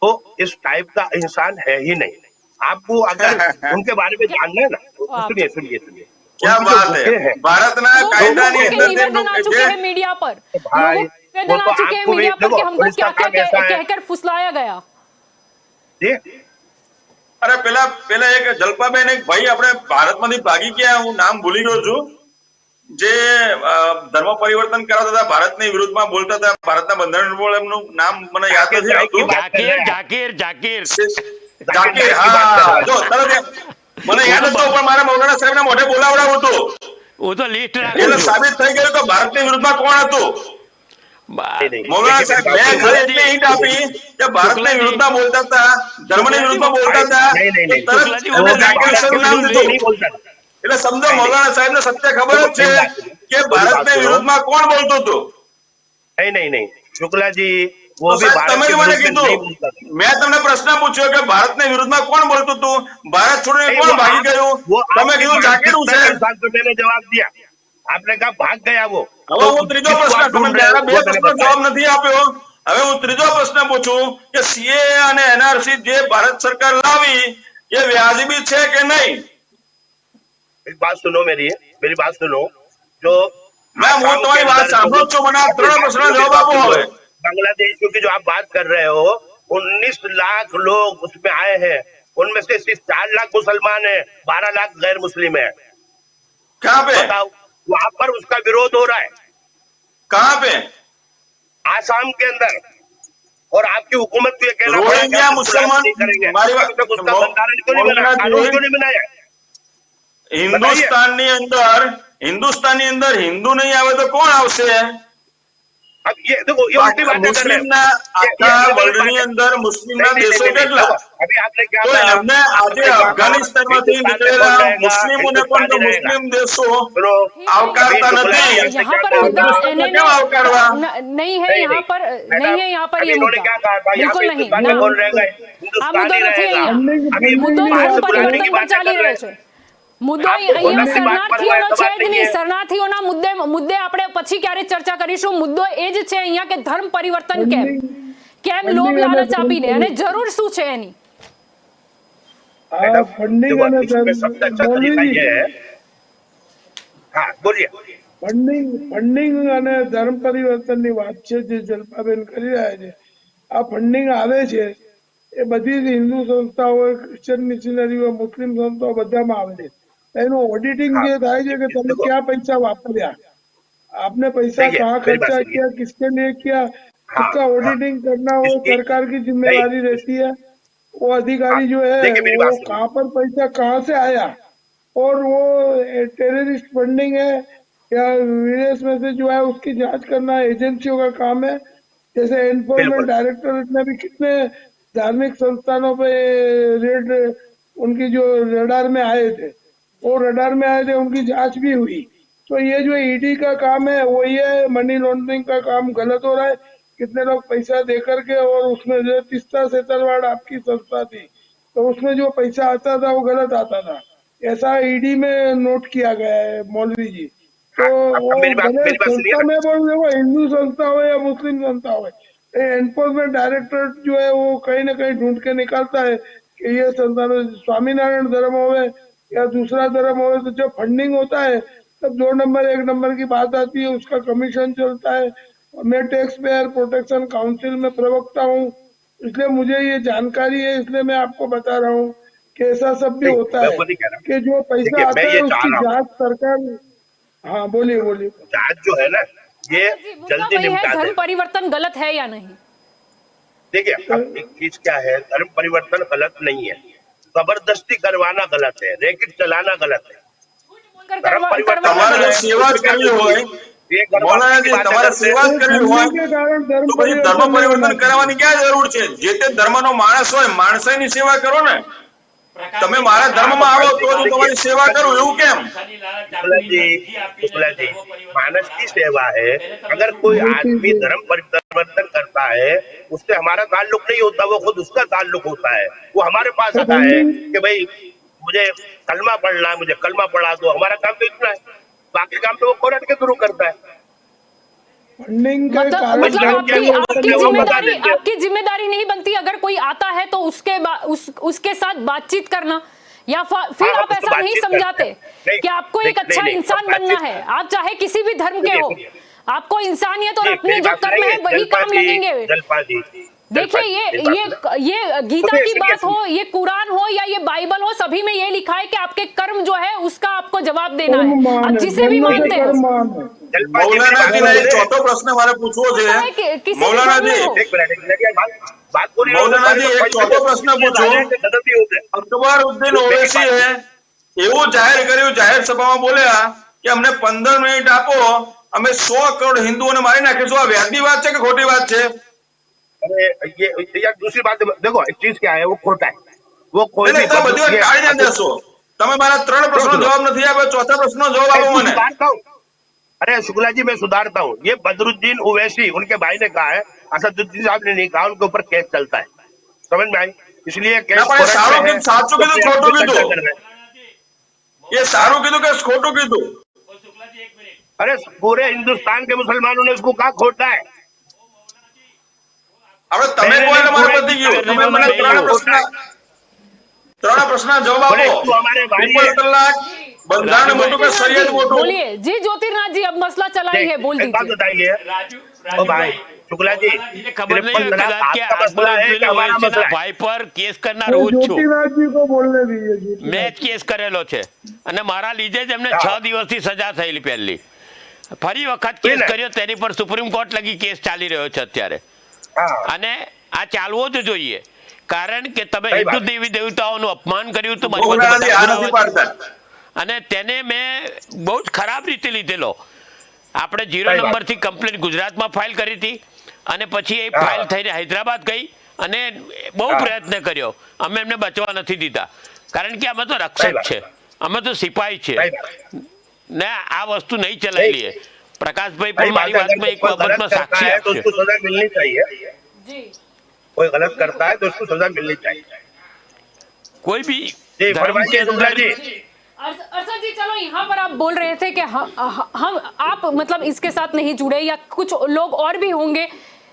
तो इस टाइप का इंसान है ही नहीं। आपको अगर उनके बारे में जानना है ना, तो सुनिए सुनिए सुनिए, क्या उनकी जो बात बुकें है? हैं, ભારતના लोगों કાયદાની के અંદર निवेदन आ चुके हैं मीडिया पर, भाई, लोगों के निवेदन वो तो आ चुके हैं आपको भी मीडिया पर देखो, कि हमको पुलिस क्या का क्या काम ऐसा है। कहकर फुसलाया गया। जी, અરે પેલા એક જલપાબેન, એક ભાઈ આપણે ભારતમાંથી ભાગી ગયા, હું નામ ભૂલી ગયો છું, જે ધર્મ પરિવર્તન કરાવતા હતા, ભારતની વિરુદ્ધમાં બોલતા હતા, ભારતના બંધારણ પર એમનું નામ મને યાદ નથી આવતું. જાકીર જાકીર જાકીર જાકીર, હા, જો તરત મને યાદ હતો, પણ મારા મૌલાના સાહેબના મોઢે બોલાવડાવું હતું, હું તો લિસ્ટ એટલે રાખું છું સાબિત થઈ ગયું કે ભારતની વિરુદ્ધમાં કોણ હતું. नहीं, મૌલાના સાહેબ મેં ખાલી એટલી હિંટ આપી કે ભારતની વિરુદ્ધમાં બોલતા હતા, ધર્મની વિરુદ્ધમાં બોલતા હતા, नहीं, नहीं, તો नहीं, તરત शुक्लाजी, એમને वो જાકીર સાહેબ નામ દીધું. नहीं बोलता था। એટલે સમજો મૌલાના સાહેબને સત્ય ખબર જ છે કે मेरी बात ભારતની सुनो। વિરુદ્ધમાં કોણ બોલતું હતું. नहीं नहीं नहीं, शुक्ला जी वो તો भी સાહેબ भारत તમે के જ મને विरुद्ध में नहीं बोलता કીધું, था। મેં તમને પ્રશ્ન પૂછ્યો કે ભારતની વિરુદ્ધમાં કોણ બોલતું હતું, ભારત છોડીને नहीं, કોણ वो ભાગી आप- ગયું, वो તમે आपकी કીધું જાકીર मानसिकता હુસैन. के हिसाब से मैंने जवाब दिया, आपने कहा भाग गया वो। હવે હું ત્રીજો किसको પ્રશ્ન, आप તમે ढूंढ रहे हो પહેલા બે वो मैंने પ્રશ્નો बताया। જવાબ નથી આપ્યો, હવે હું ત્રીજો પ્રશ્ન પૂછું કે સીએ અને એનઆરસી જે ભારત સરકાર લાવી એ વ્યાજબી છે કે નહીં? एक बात सुनो, मेरी बात सुनो, जो मैं आसाम હું તમારી के વાત अंदर સાંભળું જ છું, મને આ ત્રણ પ્રશ્નનો જવાબ આપો હવે. बांग्लादेशियों की जो आप बात कर रहे हो, 19 लाख लोग उसमें आए हैं, उनमें से सिर्फ 4 लाख मुसलमान है, 12 लाख गैर मुस्लिम है। कहाँ पे? बताओ, वहां पर उसका विरोध हो रहा है कहाँ पे? आसाम के अंदर, और आपकी हुकूमत को ये कहना पड़ा कि रोहिंग्या हम मुसलमान, नहीं करेंगे। हमारी बात- अभी तक उसका बंधारण क्यों नहीं बना, मौलाना कानून जी, क्यों नहीं बनाया? હિન્દુસ્તાનની અંદર હિન્દુ નહીં આવે તો કોણ આવશે? अब ये देखो, ये उल्टी बातें कर रहे हैं। મુસ્લિમના આખા ये गलत વર્લ્ડની बात है। અંદર મુસ્લિમના नहीं, नहीं, દેશો नहीं, नहीं, કેટલા? देखो, अभी आपने क्या તો कहा? એમને આજે आपने कहा, અફઘાનિસ્તાનમાંથી हिंदुस्तान में નીકળેલા कौन रहेगा? મુસ્લિમોને પણ તો हिंदुस्तान ही रहेगा। મુસ્લિમ દેશો सुनो, આવકારતા अभी નથી. शुक्ला जी यहाँ क्या पर कहा? मुद्दा हिंदुस्तान NNA क्यों आवकारवा? नहीं है, नहीं, यहाँ नहीं। पर मैडम, नहीं है, यहाँ पर अभी ये इन्होंने मुद्दा क्या कहा था? यहाँ बिल्कुल पे नहीं हिंदुस्तान में कौन रहेगा? आ हिंदुस्तान मुद्दो ही નથી रहेगा। અહીંયા। अभी મુદ્દો बात ધર્મ से बुलाने की પરિવર્તન પર बातें ચાલી कर रहे રહ્યો हैं। છે। મુદ્દો आपको અહીંયા बोलने की बात पर हुआ है, શરણાર્થીઓનો तो છે बात જ नहीं નહીં। है। શરણાર્થીઓના મુદ્દે આપણે પછી ક્યારે ચર્ચા કરીશું। મુદ્દો એ જ છે અહીંયા કે ધર્મ પરિવર્તન કેમ કેમ લોભ લાલચ આપીને, અને જરૂર શું છે એની? આ मैडम, ફંડિંગ देखो, અને इसमें सबसे अच्छा तरीका મૌલવીજી, ये है। हाँ, बोलिए। ફંડિંગ અને ધર્મ પરિવર્તનની વાત છે જે જલ્પાબેન કરી રહ્યા છે। આ ફંડિંગ આવે છે એ બધી જ હિન્દુ સંસ્થાઓ, ક્રિશ્ચન મિશનરીઓ, મુસ્લિમ સંસ્થાઓ બધામાં આવે છે। એનું ઓડિટિંગ हाँ, જે થાય છે કે તમે देखो, ક્યાં પૈસા વાપર્યા, आपने पैसा देखिए, कहाँ मेरी बात खर्चा सुनिए। किया, किसके लिए किया, हाँ, उसका हाँ, ऑडिटिंग करना वो इसकी सरकार की नहीं, जिम्मेवारी रहती है। वो हाँ, अधिकारी जो है देखिए मेरी वो बात सुनिए। कहाँ पर पैसा कहाँ से आया, और वो टेररिस्ट फंडिंग है या विदेश में से जो है उसकी जांच करना एजेंसियों का काम है। जैसे एनफोर्समेंट बिल्कुल। डायरेक्टरेट ने भी कितने धार्मिक संस्थानों पे रेड, उनकी जो रडार में आए थे, वो रडार में आए थे, उनकी जांच भी हुई। तो ये जो ईडी का काम है वो ये मनी लॉन्ड्रिंग का काम गलत हो रहा है। कितने लोग पैसा दे करके, और उसमें जो तिस्ता सेतरवाड़ आपकी संस्था थी, तो उसमें जो पैसा आता था वो गलत आता था, ऐसा ईडी में नोट किया गया है मौलवी जी। तो हाँ, वो अब मेरी बात भले सुनिए संस्था ना। में बोल देखो, हिंदू संस्था हो या मुस्लिम संस्था हो, एनफोर्समेंट डायरेक्टरेट जो है वो कहीं ना कहीं ढूंढ के निकालता है कि ये संस्थान स्वामीनारायण धर्म हो या दूसरा धर्म हो, तो जब फंडिंग होता है तब 2 नंबर 1 नंबर की बात आती है, उसका कमीशन चलता है, मैं टैक्स पेयर प्रोटेक्शन काउंसिल में प्रवक्ता हूँ, इसलिए मुझे ये जानकारी है, इसलिए मैं आपको बता रहा हूँ कि ऐसा सब भी नहीं, होता मैं है वो नहीं कह रहा। कि जो पैसा देखिए, आता मैं है ये चाह उसकी रहा हूँ, जांच सरकार। हाँ बोलिए बोलिए। जांच जो है ना, ये जी, मुद्दा जल्दी वही है, निपटा धर्म दे। परिवर्तन गलत है या नहीं? देखिए, अब एक चीज क्या है, धर्म परिवर्तन गलत नहीं है, जबरदस्ती करवाना गलत है, रैकेट चलाना गलत है। बोलकर धर्म परिवर्तन करवाना તમારે જો गलत है। સેવા જ કરવી હોય, ये गणवासी की મૌલાનાજી बातें તમારે करते સેવા हैं। જ तो કરવી धर्म હોય के कारण धर्म તો પછી ધર્મ परिवर्तन नहीं होना પરિવર્તન કરાવવાની ક્યાં જરૂર છે? જે તે ધર્મનો માણસ હોય માણસાઈની સેવા કરો ને. તમે મારા ધર્મમાં આવો તો જ હું તમારી સેવા કરું, એવું કેમ? शुक्ला जी, मानस की सेवा है। अगर कोई आदमी धर्म परिवर्तन करता है, उससे हमारा ताल्लुक नहीं होता, वो खुद उसका ताल्लुक होता है। वो हमारे पास आता है कि भाई मुझे कलमा पढ़ना है, मुझे कलमा पढ़ा दो। हमारा काम तो इतना है, बाकी काम तो वो कोर्ट के थ्रू करता है। फंडिंग के मतलब कारण मतलब धर्म आपकी परिवर्तन आपकी नहीं वो होना बता जिम्मेदारी देंगे। आपकी जिम्मेदारी नहीं बनती, अगर कोई आता है तो उसके साथ बातचीत करना, या फिर हाँ, आप उसको ऐसा नहीं बातचीत समझाते करते हैं। कि आपको एक नहीं, अच्छा नहीं, इंसान हम बनना बातचीत है? आप चाहे किसी भी धर्म के हो, सुनिए, आपको इंसानियत और जी, अपने मेरी जो बात कर्म सुनिए, है वही जलपा काम जी, लगेंगे। जलपा जी, देखिए, जलपा जी, मेरी बात सुनिए। ये गीता सुनिए, की सुनिए, बात हो, सुनिए। ये कुरान हो या ये बाइबल हो, सभी में ये लिखा है कि आपके कर्म जो है उसका आपको जवाब देना कर्म है, मान आप है, जिसे भी जन्म से मानते हो। कर्म मान है। जलपा जी, मेरी बात મૌલાનાજીને એક सुनिए। ચોથો પ્રશ્ન મારે પૂછવો છે। चाहे किसी भी धर्म મૌલાનાજી, में हो। एक मिनट, लगे बात पूरी हो, મૌલાનાજી એક ચોથો પ્રશ્ન પૂછું। गदर भी हो गए। અકબરુદ્દીન मेरी ઓવૈસીએ बात એવું જાહેર કર્યું, જાહેર સભામાં બોલ્યા કે અમને 15 મિનિટ આપો, અમે 100 કરોડ હિન્દુઓને મારી નાખીશું। આ વ્યાજની વાત છે કે ખોટી વાત છે? अरे ये यार, दूसरी बात देखो, एक चीज क्या है, वो खोटा है। वो कोई એટલે भी તમે બધી વાત ટાળી ના દેશો। તમે મારા 3 પ્રશ્નનો જવાબ નથી આપ્યો, ચોથા પ્રશ્નનો જવાબ આપો મને। सुधारता हूँ। अरे शुक्ला जी, मैं सुधारता हूँ। ये बदरुद्दीन ओवैसी, उनके भाई ने कहा है, असदुद्दीन साहब ने नहीं कहा, उनके ऊपर केस चलता है। समझ में आई? इसलिए केस ના પણ એ कोर्ट સારું में है, કીધું, સાચું तो કીધું, फिर ખોટું चर्चा કીધું? कर रहे हैं। એ સારું કીધું કે ખોટું કીધું? अरे पूरे हिंदुस्तान के मुसलमानों ने उसको कहा खोटा है। હવે તમે मैंने કહો એટલે नहीं, મારે पूरे પતી ગયું। हिंदुस्तान તમે के મને मुसलमानों ने ત્રણ પ્રશ્નના જવાબ बोले, આપો। तू हमारे भाई ટ્રિપલ है। તલાક, બંધારણ મોટું કે શરિયત મોટું? बोलिए जी, ज्योतिर्नाथ जी, अब मसला चला ही है, बोल एक बात दीजिए। बताइए, ओ भाई शुक्ला जी, ખબર નહીં ट्रिपल तलाक કદાચ કે आपका मसला है कि हमारा અકબરુદ્દીન मसला है? ભાઈ પર કેસ કરનાર वो હું જ છું। ज्योतिराज जी को बोलने दीजिए। ज्योतिराज મેં જ કેસ કરેલો છે અને મારા લીધે જ એમને હા। 6 દિવસથી સજા થયેલી પહેલી। ફરી વખત કેસ કોઈને? કર્યો, તેની પર સુપ્રીમ કોર્ટ લગી કેસ ચાલી રહ્યો છે અત્યારે, हाँ, અને આ ચાલવો જ જોઈએ, કારણ કે તમે સહી હિન્દુ વાત। દેવી દેવતાઓનું અપમાન કર્યું તો મારી પાસે મૌલાનાજી બધા આ પુરાવા નથી છે। પાડતા। અને તેને મેં બહુ જ ખરાબ રીતે લીધેલો। આપણે 0 સહી વાત। નંબરથી કમ્પ્લેન ગુજરાતમાં ફાઇલ કરી હતી, અને પછી એ હા। ફાઇલ થઈને હૈદરાબાદ ગઈ, અને બહુ હા। પ્રયત્ન કર્યો, અમે એમને બચવા નથી દીધા, કારણ કે અમે તો સહી રક્ષક વાત। છે, અમે તો સિપાહી છે सही बात। ને આ વસ્તુ નહીં ચલાવેલી है। પ્રકાશભાઈ પણ सही મારી बात है, વાતમાં अगर એક कोई બાબતમાં गलत करता સાક્ષી है तो આપશે। उसको सजा मिलनी चाहिए। जी कोई गलत करता है तो उसको सजा मिलनी चाहिए। કોઈ बी जी, धर्म के फरमाइए शुक्ला अंदर जी। अरशद जी, चलो यहाँ पर आप बोल रहे थे कि हम आप मतलब इसके साथ नहीं जुड़े, या कुछ लोग और भी होंगे,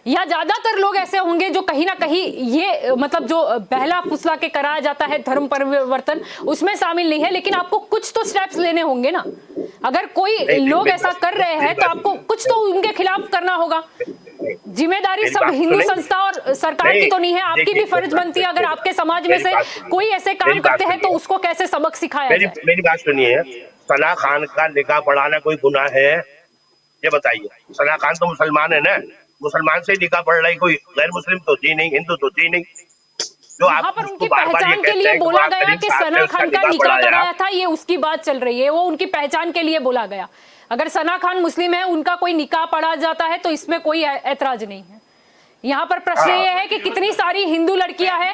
या ज्यादातर लोग ऐसे होंगे जो कहीं ना कहीं ये मतलब जो बहला फुसला के कराया जाता है धर्म परिवर्तन, उसमें शामिल नहीं है, लेकिन आपको कुछ तो स्टेप्स लेने होंगे ना। अगर कोई लोग ऐसा कर रहे हैं तो आपको कुछ तो उनके खिलाफ करना होगा। जिम्मेदारी मेरी सब बात हिंदू सुनिए। संस्था और सरकार की तो नहीं है, आपकी भी देखिए, फर्ज बनती है। अगर आपके समाज में मेरी से बात सुनिए। कोई ऐसे काम मेरी बात करते हैं तो सुनिए। उसको कैसे सबक सिखाया मेरी जाए? मेरी बात सुनिए, सना खान का निकाह पढ़ाना कोई गुनाह है? ये बताइए। सना खान तो मुसलमान है ना, मुसलमान से ही निकाह पढ़ रही, कोई गैर मुस्लिम तो थी नहीं, हिंदू तो थी नहीं। जो यहाँ आप पर उसको उनकी बार-बार ये पहचान के कहते लिए हैं कि बोला वहाँ गया करीम कि साहब ने सना उसका खान का निकाह निकाह पढ़ाया। कराया था, ये उसकी बात चल रही है, वो उनकी पहचान के लिए बोला गया। अगर सना खान मुस्लिम है, उनका कोई निकाह पढ़ा जाता है तो इसमें कोई ऐतराज नहीं है। यहाँ पर प्रश्न हाँ। ये है कि कितनी सारी हिंदू लड़कियां हैं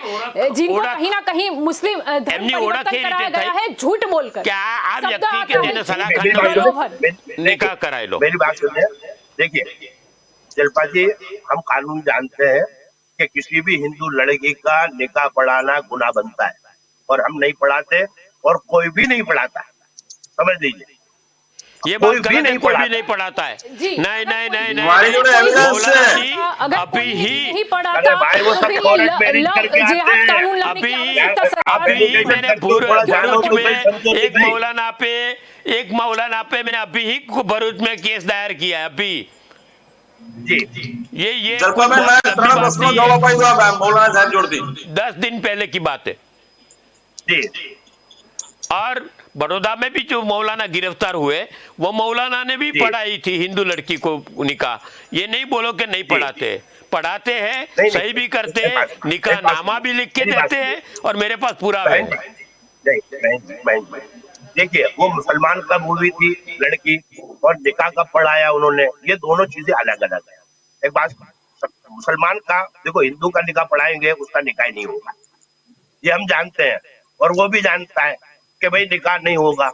जिनको कहीं ना कहीं मुस्लिम धर्म एमनी ओळख परिवर्तन केली कराया ते गया है झूठ बोलकर। क्या आ शब्द व्यक्ति आता के है, જેને સના मेरी ખાનનો बात प्रलोभन। सुनिए। નિકાહ કરાયેલો। मेरी बात सुनिए, देखिए जलपा जी, हम कानून जानते हैं कि किसी भी हिंदू लड़की का निकाह पढ़ाना गुनाह बनता है, और हम नहीं पढ़ाते, और कोई भी नहीं पढ़ाता, समझ लीजिए। ये बात कोई भी गलत है, नहीं कोई भी पढ़ाता। नहीं पढ़ाता है। जी, नहीं नहीं नहीं नहीं हमारी जोड़े evidence है। अगर अभी कोई ही नहीं पढ़ा अरे था भाई, वो तो सब फिर फौरन ये मैरिज करके आते जिहाद हैं। कानून लाने की अभी आवश्यकता सरकार अभी को नहीं एजुकेशन मैंने करके थोड़ा जानो भरूच तो में सही, समझो तो एक सही। मौलाना पे मैंने अभी ही भरूच में केस दायर किया है। अभी जी ये જલપાબેન कोई बहुत મેં लंबी 3 बात પ્રશ્નો नहीं જવાબ है। આપ્યો મૌલાના સાહેબ જોડતી 10 दिन पहले की बात है। जी और बड़ौदा में भी जो मौलाना गिरफ्तार हुए वो मौलाना ने भी जी। पढ़ाई थी हिंदू लड़की को निकाह। ये नहीं बोलो कि नहीं पढ़ाते, पढ़ाते हैं, नहीं, सही भी करते मेरे हैं, पास- निकाह मेरे पास- नामा भी लिख के मेरी बात देते हैं और मेरे पास पूरा है। देखिए, वो मुसलमान कब हुई थी लड़की और निकाह कब पढ़ाया उन्होंने, ये दोनों चीजें अलग अलग है। एक बात, मुसलमान का देखो, हिंदू का निकाह पढ़ाएंगे उसका निकाह नहीं होगा, ये हम जानते हैं, और वो भी जानता है कि भाई निकाह नहीं होगा,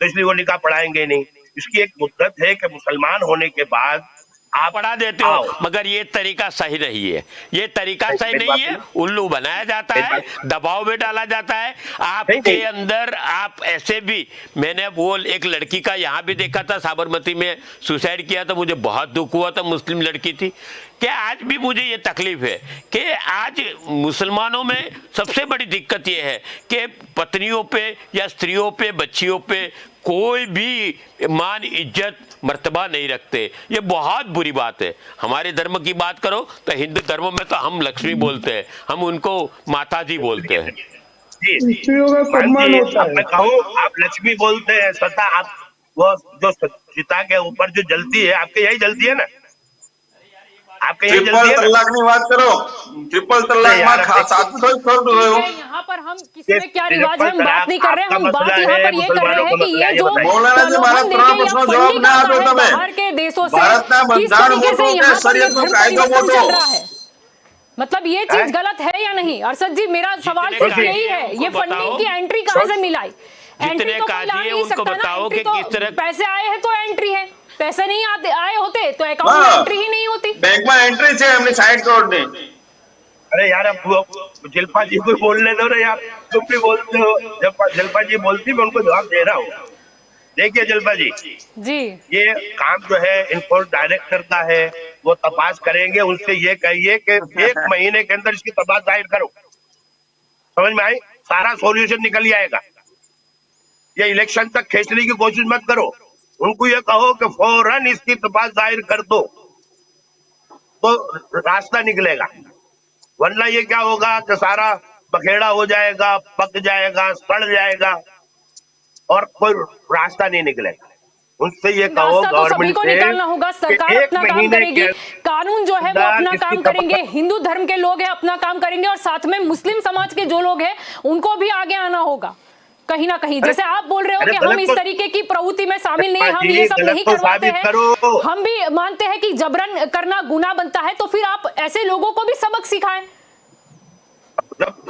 तो इसलिए वो निकाह पढ़ाएंगे नहीं। इसकी एक मुद्दत है कि मुसलमान होने के बाद आप पढ़ा देते हो, आओ। मगर ये तरीका सही नहीं है, ये तरीका नहीं, सही मेरी नहीं बात है। सुनो। उल्लू बनाया जाता मेरी है, बात- दबाव में डाला जाता है आपके नहीं। अंदर। आप ऐसे भी, मैंने वो एक लड़की का यहाँ भी देखा था, साबरमती में सुसाइड किया था, मुझे बहुत दुख हुआ था, मुस्लिम लड़की थी। कि आज भी मुझे ये तकलीफ है कि आज मुसलमानों में सबसे बड़ी दिक्कत ये है कि पत्नियों पे या स्त्रियों पे, बच्चियों पे कोई भी मान, इज्जत, मर्तबा नहीं रखते। ये बहुत बुरी बात है। हमारे धर्म की बात करो तो हिंदू धर्म में तो हम लक्ष्मी बोलते हैं, हम उनको माता जी बोलते हैं। जी स्त्रियों का सम्मान जी, होता अब है। मैं कहूँ, आप लक्ष्मी बोलते हैं, स्वतः आप वो जो चिता के ऊपर जो जलती है, आपके यही जलती है ना, आपके यही ટ્રિપલ जलती है ना? તલાકની વાત કરો, ટ્રિપલ તલાકમાં यार, अब સાચું થયું ખોટું થયું? यहाँ पर हम किसी में क्या ये रिवाज है हम ट्रिपल बात नहीं कर रहे, तलाक हम आपका बात मसला यहाँ है, पर ये कर रहे मुसलमानों हैं का कि मसला ये है, जो ये बताइए। मौलाना जी, मारा प्रलोभन 3 देके या प्रश्नों फंडिंग जवाब ना आता दो है તમે। बाहर के देशों से, ભારતના किस બંધારણ तरीके से મોટું यहाँ કે पर ये શરીયતનો धर्म કાયદો परिवर्तन મોટો? चल रहा है। मतलब ये चीज गलत है या नहीं? अरशद जी, मेरा सवाल जितने सिर्फ काजी यही हैं है, उनको ये फंडिंग बताओ। की एंट्री कहाँ से मिलाई? जितने एंट्री तो कोई काजी ला हैं नहीं उनको सकता ना, बताओ एंट्री कि तो किस तरह- पैसे आए हैं तो एंट्री है, पैसे नहीं आए होते तो अकाउंट में हाँ। एंट्री ही नहीं होती। બેંકમાં એન્ટ્રી છે એમની 60 કરોડની। अरे यार, अब वो जलपा जी को बोलने दो ना यार, तुम भी बोलते हो। जब जलपा जी बोलती, मैं उनको जवाब दे रहा हूँ। देखिए जलपा जी, जी ये काम जो है इन्फोर्स डायरेक्टर का है, वो तपास करेंगे। उनसे ये कहिए कि 1 महीने के अंदर इसकी तपास दायर करो। समझ में आई? सारा सॉल्यूशन निकल जाएगा। ये इलेक्शन तक खींचने की कोशिश मत करो। उनको ये कहो कि फौरन इसकी तपास दायर कर दो, तो रास्ता निकलेगा। वरना ये क्या होगा कि सारा बखेड़ा हो जाएगा, पक जाएगा, सड़ जाएगा, और कोई रास्ता नहीं निकलेगा। उनसे ये कहो रास्ता तो सभी गवर्नमेंट को से निकालना होगा, कि सरकार 1 अपना काम महीने करेगी, के कानून जो है वो अंदर अपना इसकी काम तपास- करेंगे, हिंदू धर्म के लोग हैं अपना काम करेंगे, और साथ में मुस्लिम समाज के जो लोग हैं उनको भी आगे आना होगा कहीं ना कहीं। जैसे आप बोल रहे हो अरे कि हम गलत इस तो- तरीके की प्रवृत्ति में शामिल नहीं, हम जी, ये सब गलत नहीं तो करवाते साबित हैं, करो। हम भी मानते हैं कि जबरन करना गुनाह बनता है, तो फिर आप ऐसे लोगों को भी सबक सिखाएं। जब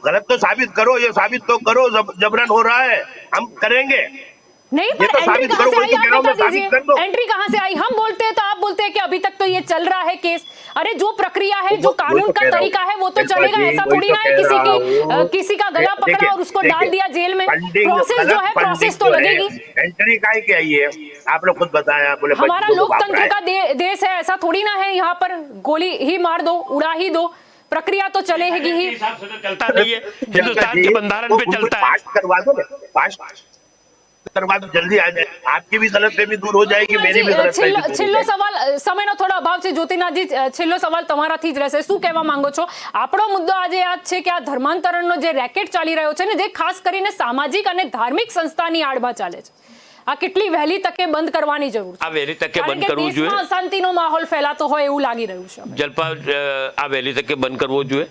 गलत तो साबित करो, ये साबित तो करो जबरन हो रहा है, हम करेंगे। नहीं, ये पर तो एंट्री साबित कहाँ करो, से वही आई तो आप कह रहा हूं, बता मैं साबित कर दीजिए, दो। एंट्री कहाँ से आई? हम बोलते हैं तो आप बोलते हैं कि अभी तक तो ये चल रहा है केस। अरे जो प्रक्रिया है, जो वही तो कानून का कह रहा तरीका हूं। है वो तो बिल्कुल चलेगा। जी, ऐसा वही थोड़ी तो ना है कह किसी रहा हूं। किसी का गला पकड़ा देखिए, और उसको देखिए, डाल दिया जेल में। फंडिंग प्रोसेस जो है, गलत प्रोसेस तो फंडिंग जो है, लगेगी। एंट्री काहे की आई है? आप लोग खुद बताया, बोले हमारा बच्चों को लोकतंत्र वापराए। का देश है, ऐसा थोड़ी ना है यहाँ पर गोली ही मार दो, उड़ा ही दो, प्रक्रिया तो चलेगी ही। हिसाब से तो चलता नहीं है, हिंदुस्तान के बंधारण पे चलता है। पास करवा दो ना, पास करवा दो, जल्दी आ जाए। आपकी भी गलतफहमी दूर हो जाएगी, मेरी भी गलतफहमी दूर हो છેલ્લો जाएगी। સવાલ, સમયનો થોડો અભાવ છે જ્યોતિનાથજી, છેલ્લો સવાલ તમારાથી જ રહેશે, શું કહેવા માંગો છો? આપણો મુદ્દો આજે આ છે કે આ ધર્માંતરણનો જે રેકેટ ચાલી રહ્યો છે ને, જે ખાસ કરીને સામાજિક અને ધાર્મિક સંસ્થાની આડમાં ચાલે છે, આ કેટલી વહેલી તકે બંધ કરવાની જરૂર છે? આ વહેલી તકે કારણ બંધ કે કરવું જોઈએ। દેશમાં અશાંતિનો માહોલ ફેલાતો હોય એવું લાગી રહ્યું છે। જલપા, આ વહેલી તકે બંધ કરવો જોઈએ।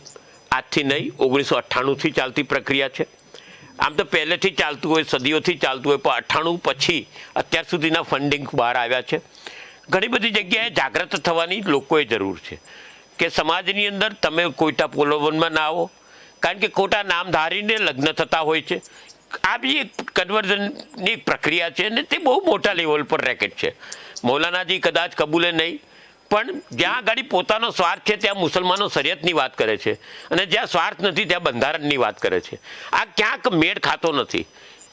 આજથી નહીં, 1998થી ચાલતી પ્રક્રિયા છે। આમ તો પહેલેથી ચાલતું હોય, સદીઓથી ચાલતું હોય, પણ 98 પછી અત્યાર સુધીના ફંડિંગ બહાર આવ્યા છે। ઘણી બધી જગ્યાએ જાગૃત થવાની લોકોએ જરૂર છે કે સમાજની અંદર તમે કોઈટા પ્રલોભનમાં ના આવો, કારણ કે ખોટા નામ ધારીને લગ્ન થતા હોય છે। આ બી એક કન્વર્ઝનની એક પ્રક્રિયા છે અને તે બહુ મોટા લેવલ પર રેકેટ છે। મૌલાનાજી કદાચ કબૂલે નહીં, પણ જ્યાં આગળ પોતાનો સ્વાર્થ છે ત્યાં મુસલમાનો શરિયતની વાત કરે છે, અને જ્યાં સ્વાર્થ નથી ત્યાં બંધારણની વાત કરે છે। આ ક્યાંક મેળ ખાતો નથી।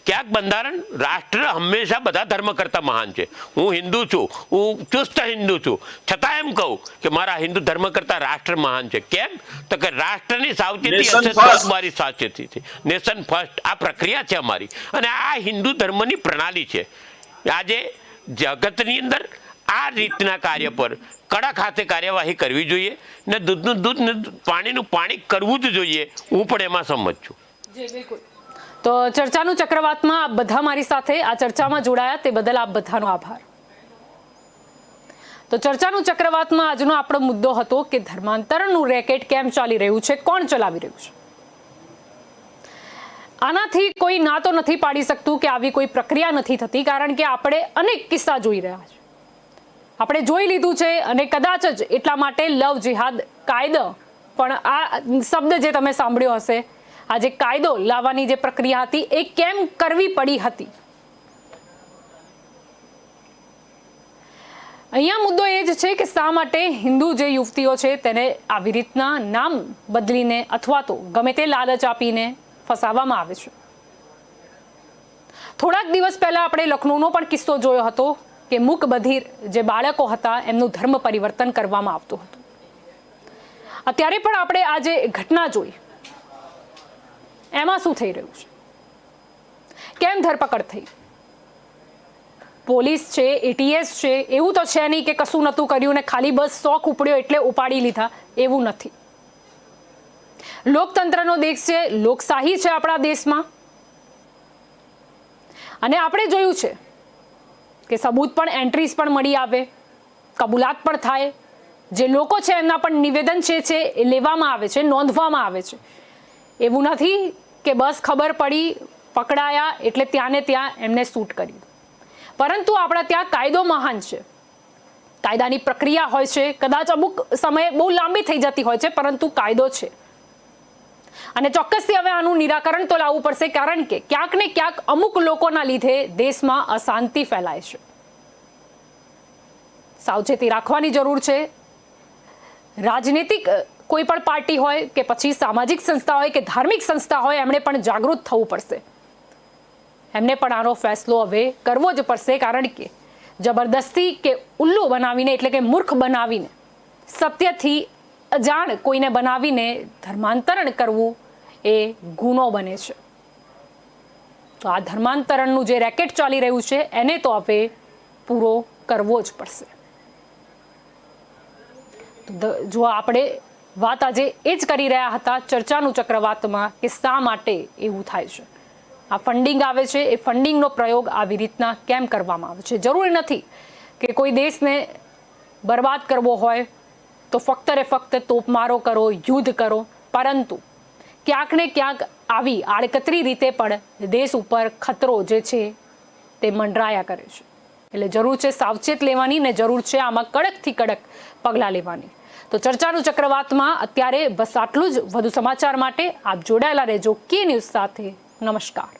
ક્યાંક બંધારણ, રાષ્ટ્ર હંમેશા બધા ધર્મ કરતાં મહાન છે। હું હિન્દુ છું, હું ચુસ્ત હિન્દુ છું, છતાં એમ કહું કે મારા હિન્દુ ધર્મ કરતાં રાષ્ટ્ર મહાન છે। કેમ? તો કે રાષ્ટ્રની સાવચેતી Nation હશે first. તો મારી સાવચેતી છે। નેશન ફર્સ્ટ આ પ્રક્રિયા છે અમારી, અને આ હિન્દુ ધર્મની પ્રણાલી છે। આજે જગતની અંદર આ રીતના કાર્ય પર કડક હાથે કાર્યવાહી કરવી જોઈએ ને દૂધનું દૂધ ને પાણીનું પાણી કરવું જ જોઈએ. હું પણ એમાં સંમત છું. જી બિલકુલ. તો ચર્ચાનું ચક્રવાતમાં આપ બધા મારી સાથે આ ચર્ચામાં જોડાયા તે બદલ આપ બધાનો આભાર. તો ચર્ચાનું ચક્રવાતમાં આજનો આપણો મુદ્દો હતો કે ધર્માંતરણનું રેકેટ કેમ ચાલી રહ્યું છે, કોણ ચલાવી રહ્યું છે. આનાથી કોઈ ના તો નથી પાડી શકતું કે આવી કોઈ પ્રક્રિયા નથી થતી, કારણ કે આપણે અનેક કિસ્સા જોઈ રહ્યા છે. આપણે જોઈ લીધું છે અને કદાચ જ એટલા માટે લવ જિહાદ કાયદો પણ આ શબ્દ જે તમે સાંભળ્યો હશે, આ જે કાયદો લાવવાની જે પ્રક્રિયા હતી એ કેમ કરવી પડી હતી. અહીંયા મુદ્દો એ જ છે કે શા માટે હિન્દુ જે યુવતીઓ છે તેને આવી રીતના નામ બદલીને અથવા તો ગમે તે લાલચ આપીને ફસાવવામાં આવે છે. થોડાક દિવસ પહેલા આપણે લખનૌનો પણ કિસ્સો જોયો હતો કે મૂક બધિર જે બાળકો હતા એમનું ધર્મ પરિવર્તન કરવામાં આવતું હતું. અત્યારે પણ આપણે આ જે ઘટના જોઈ એમાં શું થઈ રહ્યું છે, કેમ ધરપકડ થઈ. પોલીસ છે, એટીએસ છે, એવું તો છે નહીં કે કશું નહોતું કર્યું ને ખાલી બસ શોખ ઉપડ્યો એટલે ઉપાડી લીધા, એવું નથી. લોકતંત્રનો દેશ છે, લોકશાહી છે આપણા દેશમાં, અને આપણે જોયું છે કે સબૂત પણ એન્ટ્રીઝ પણ મળી આવે, કબૂલાત પણ થાય, જે લોકો છે એમના પણ નિવેદન છે એ લેવામાં આવે છે, નોંધવામાં આવે છે. એવું નથી કે બસ ખબર પડી પકડાયા એટલે ત્યાં ને ત્યાં એમને શૂટ કર્યું. પરંતુ આપણા ત્યાં કાયદો મહાન છે, કાયદાની પ્રક્રિયા હોય છે, કદાચ અમુક સમયે બહુ લાંબી થઈ જતી હોય છે, પરંતુ કાયદો છે. અને ચોક્કસથી હવે આનું નિરાકરણ તો લાવવું પડશે, કારણ કે ક્યાંક ને ક્યાંક અમુક લોકોના લીધે દેશમાં અશાંતિ ફેલાય છે. સાવચેતી રાખવાની જરૂર છે. રાજનીતિક કોઈ પણ પાર્ટી હોય કે પછી સામાજિક સંસ્થા હોય કે ધાર્મિક સંસ્થા હોય, એમણે પણ જાગૃત થવું પડશે. એમને પણ આનો ફેસલો હવે કરવો જ પડશે, કારણ કે જબરદસ્તી કે ઉલ્લુ બનાવીને એટલે કે મૂર્ખ બનાવીને, સત્યથી અજાણ કોઈને બનાવીને ધર્માંતરણ કરવું એ ગુનો બને છે. તો આ ધર્માંતરણનું જે રેકેટ ચાલી રહ્યું છે એને તો હવે પૂરો કરવો જ પડશે. જો આપણે વાત આજે એ જ કરી રહ્યા હતા ચર્ચાનું ચક્રવાતમાં કે શા માટે એવું થાય છે. આ ફંડિંગ આવે છે, એ ફંડિંગનો પ્રયોગ આવી રીતના કેમ કરવામાં આવે છે. જરૂરી નથી કે કોઈ દેશને બરબાદ કરવો હોય તો ફક્ત ને ફક્ત તોપમારો કરો, યુદ્ધ કરો, પરંતુ ક્યાંક ને ક્યાંક આવી આડકતરી રીતે પણ દેશ ઉપર ખતરો જે છે તે મંડરાયા કરે છે. એટલે જરૂર છે સાવચેત લેવાની ને જરૂર છે આમાં કડકથી કડક પગલાં લેવાની. તો ચર્ચાનું ચક્રવાતમાં અત્યારે બસ આટલું જ. વધુ સમાચાર માટે આપ જોડાયેલા રહેજો કે ન્યૂઝ સાથે. નમસ્કાર.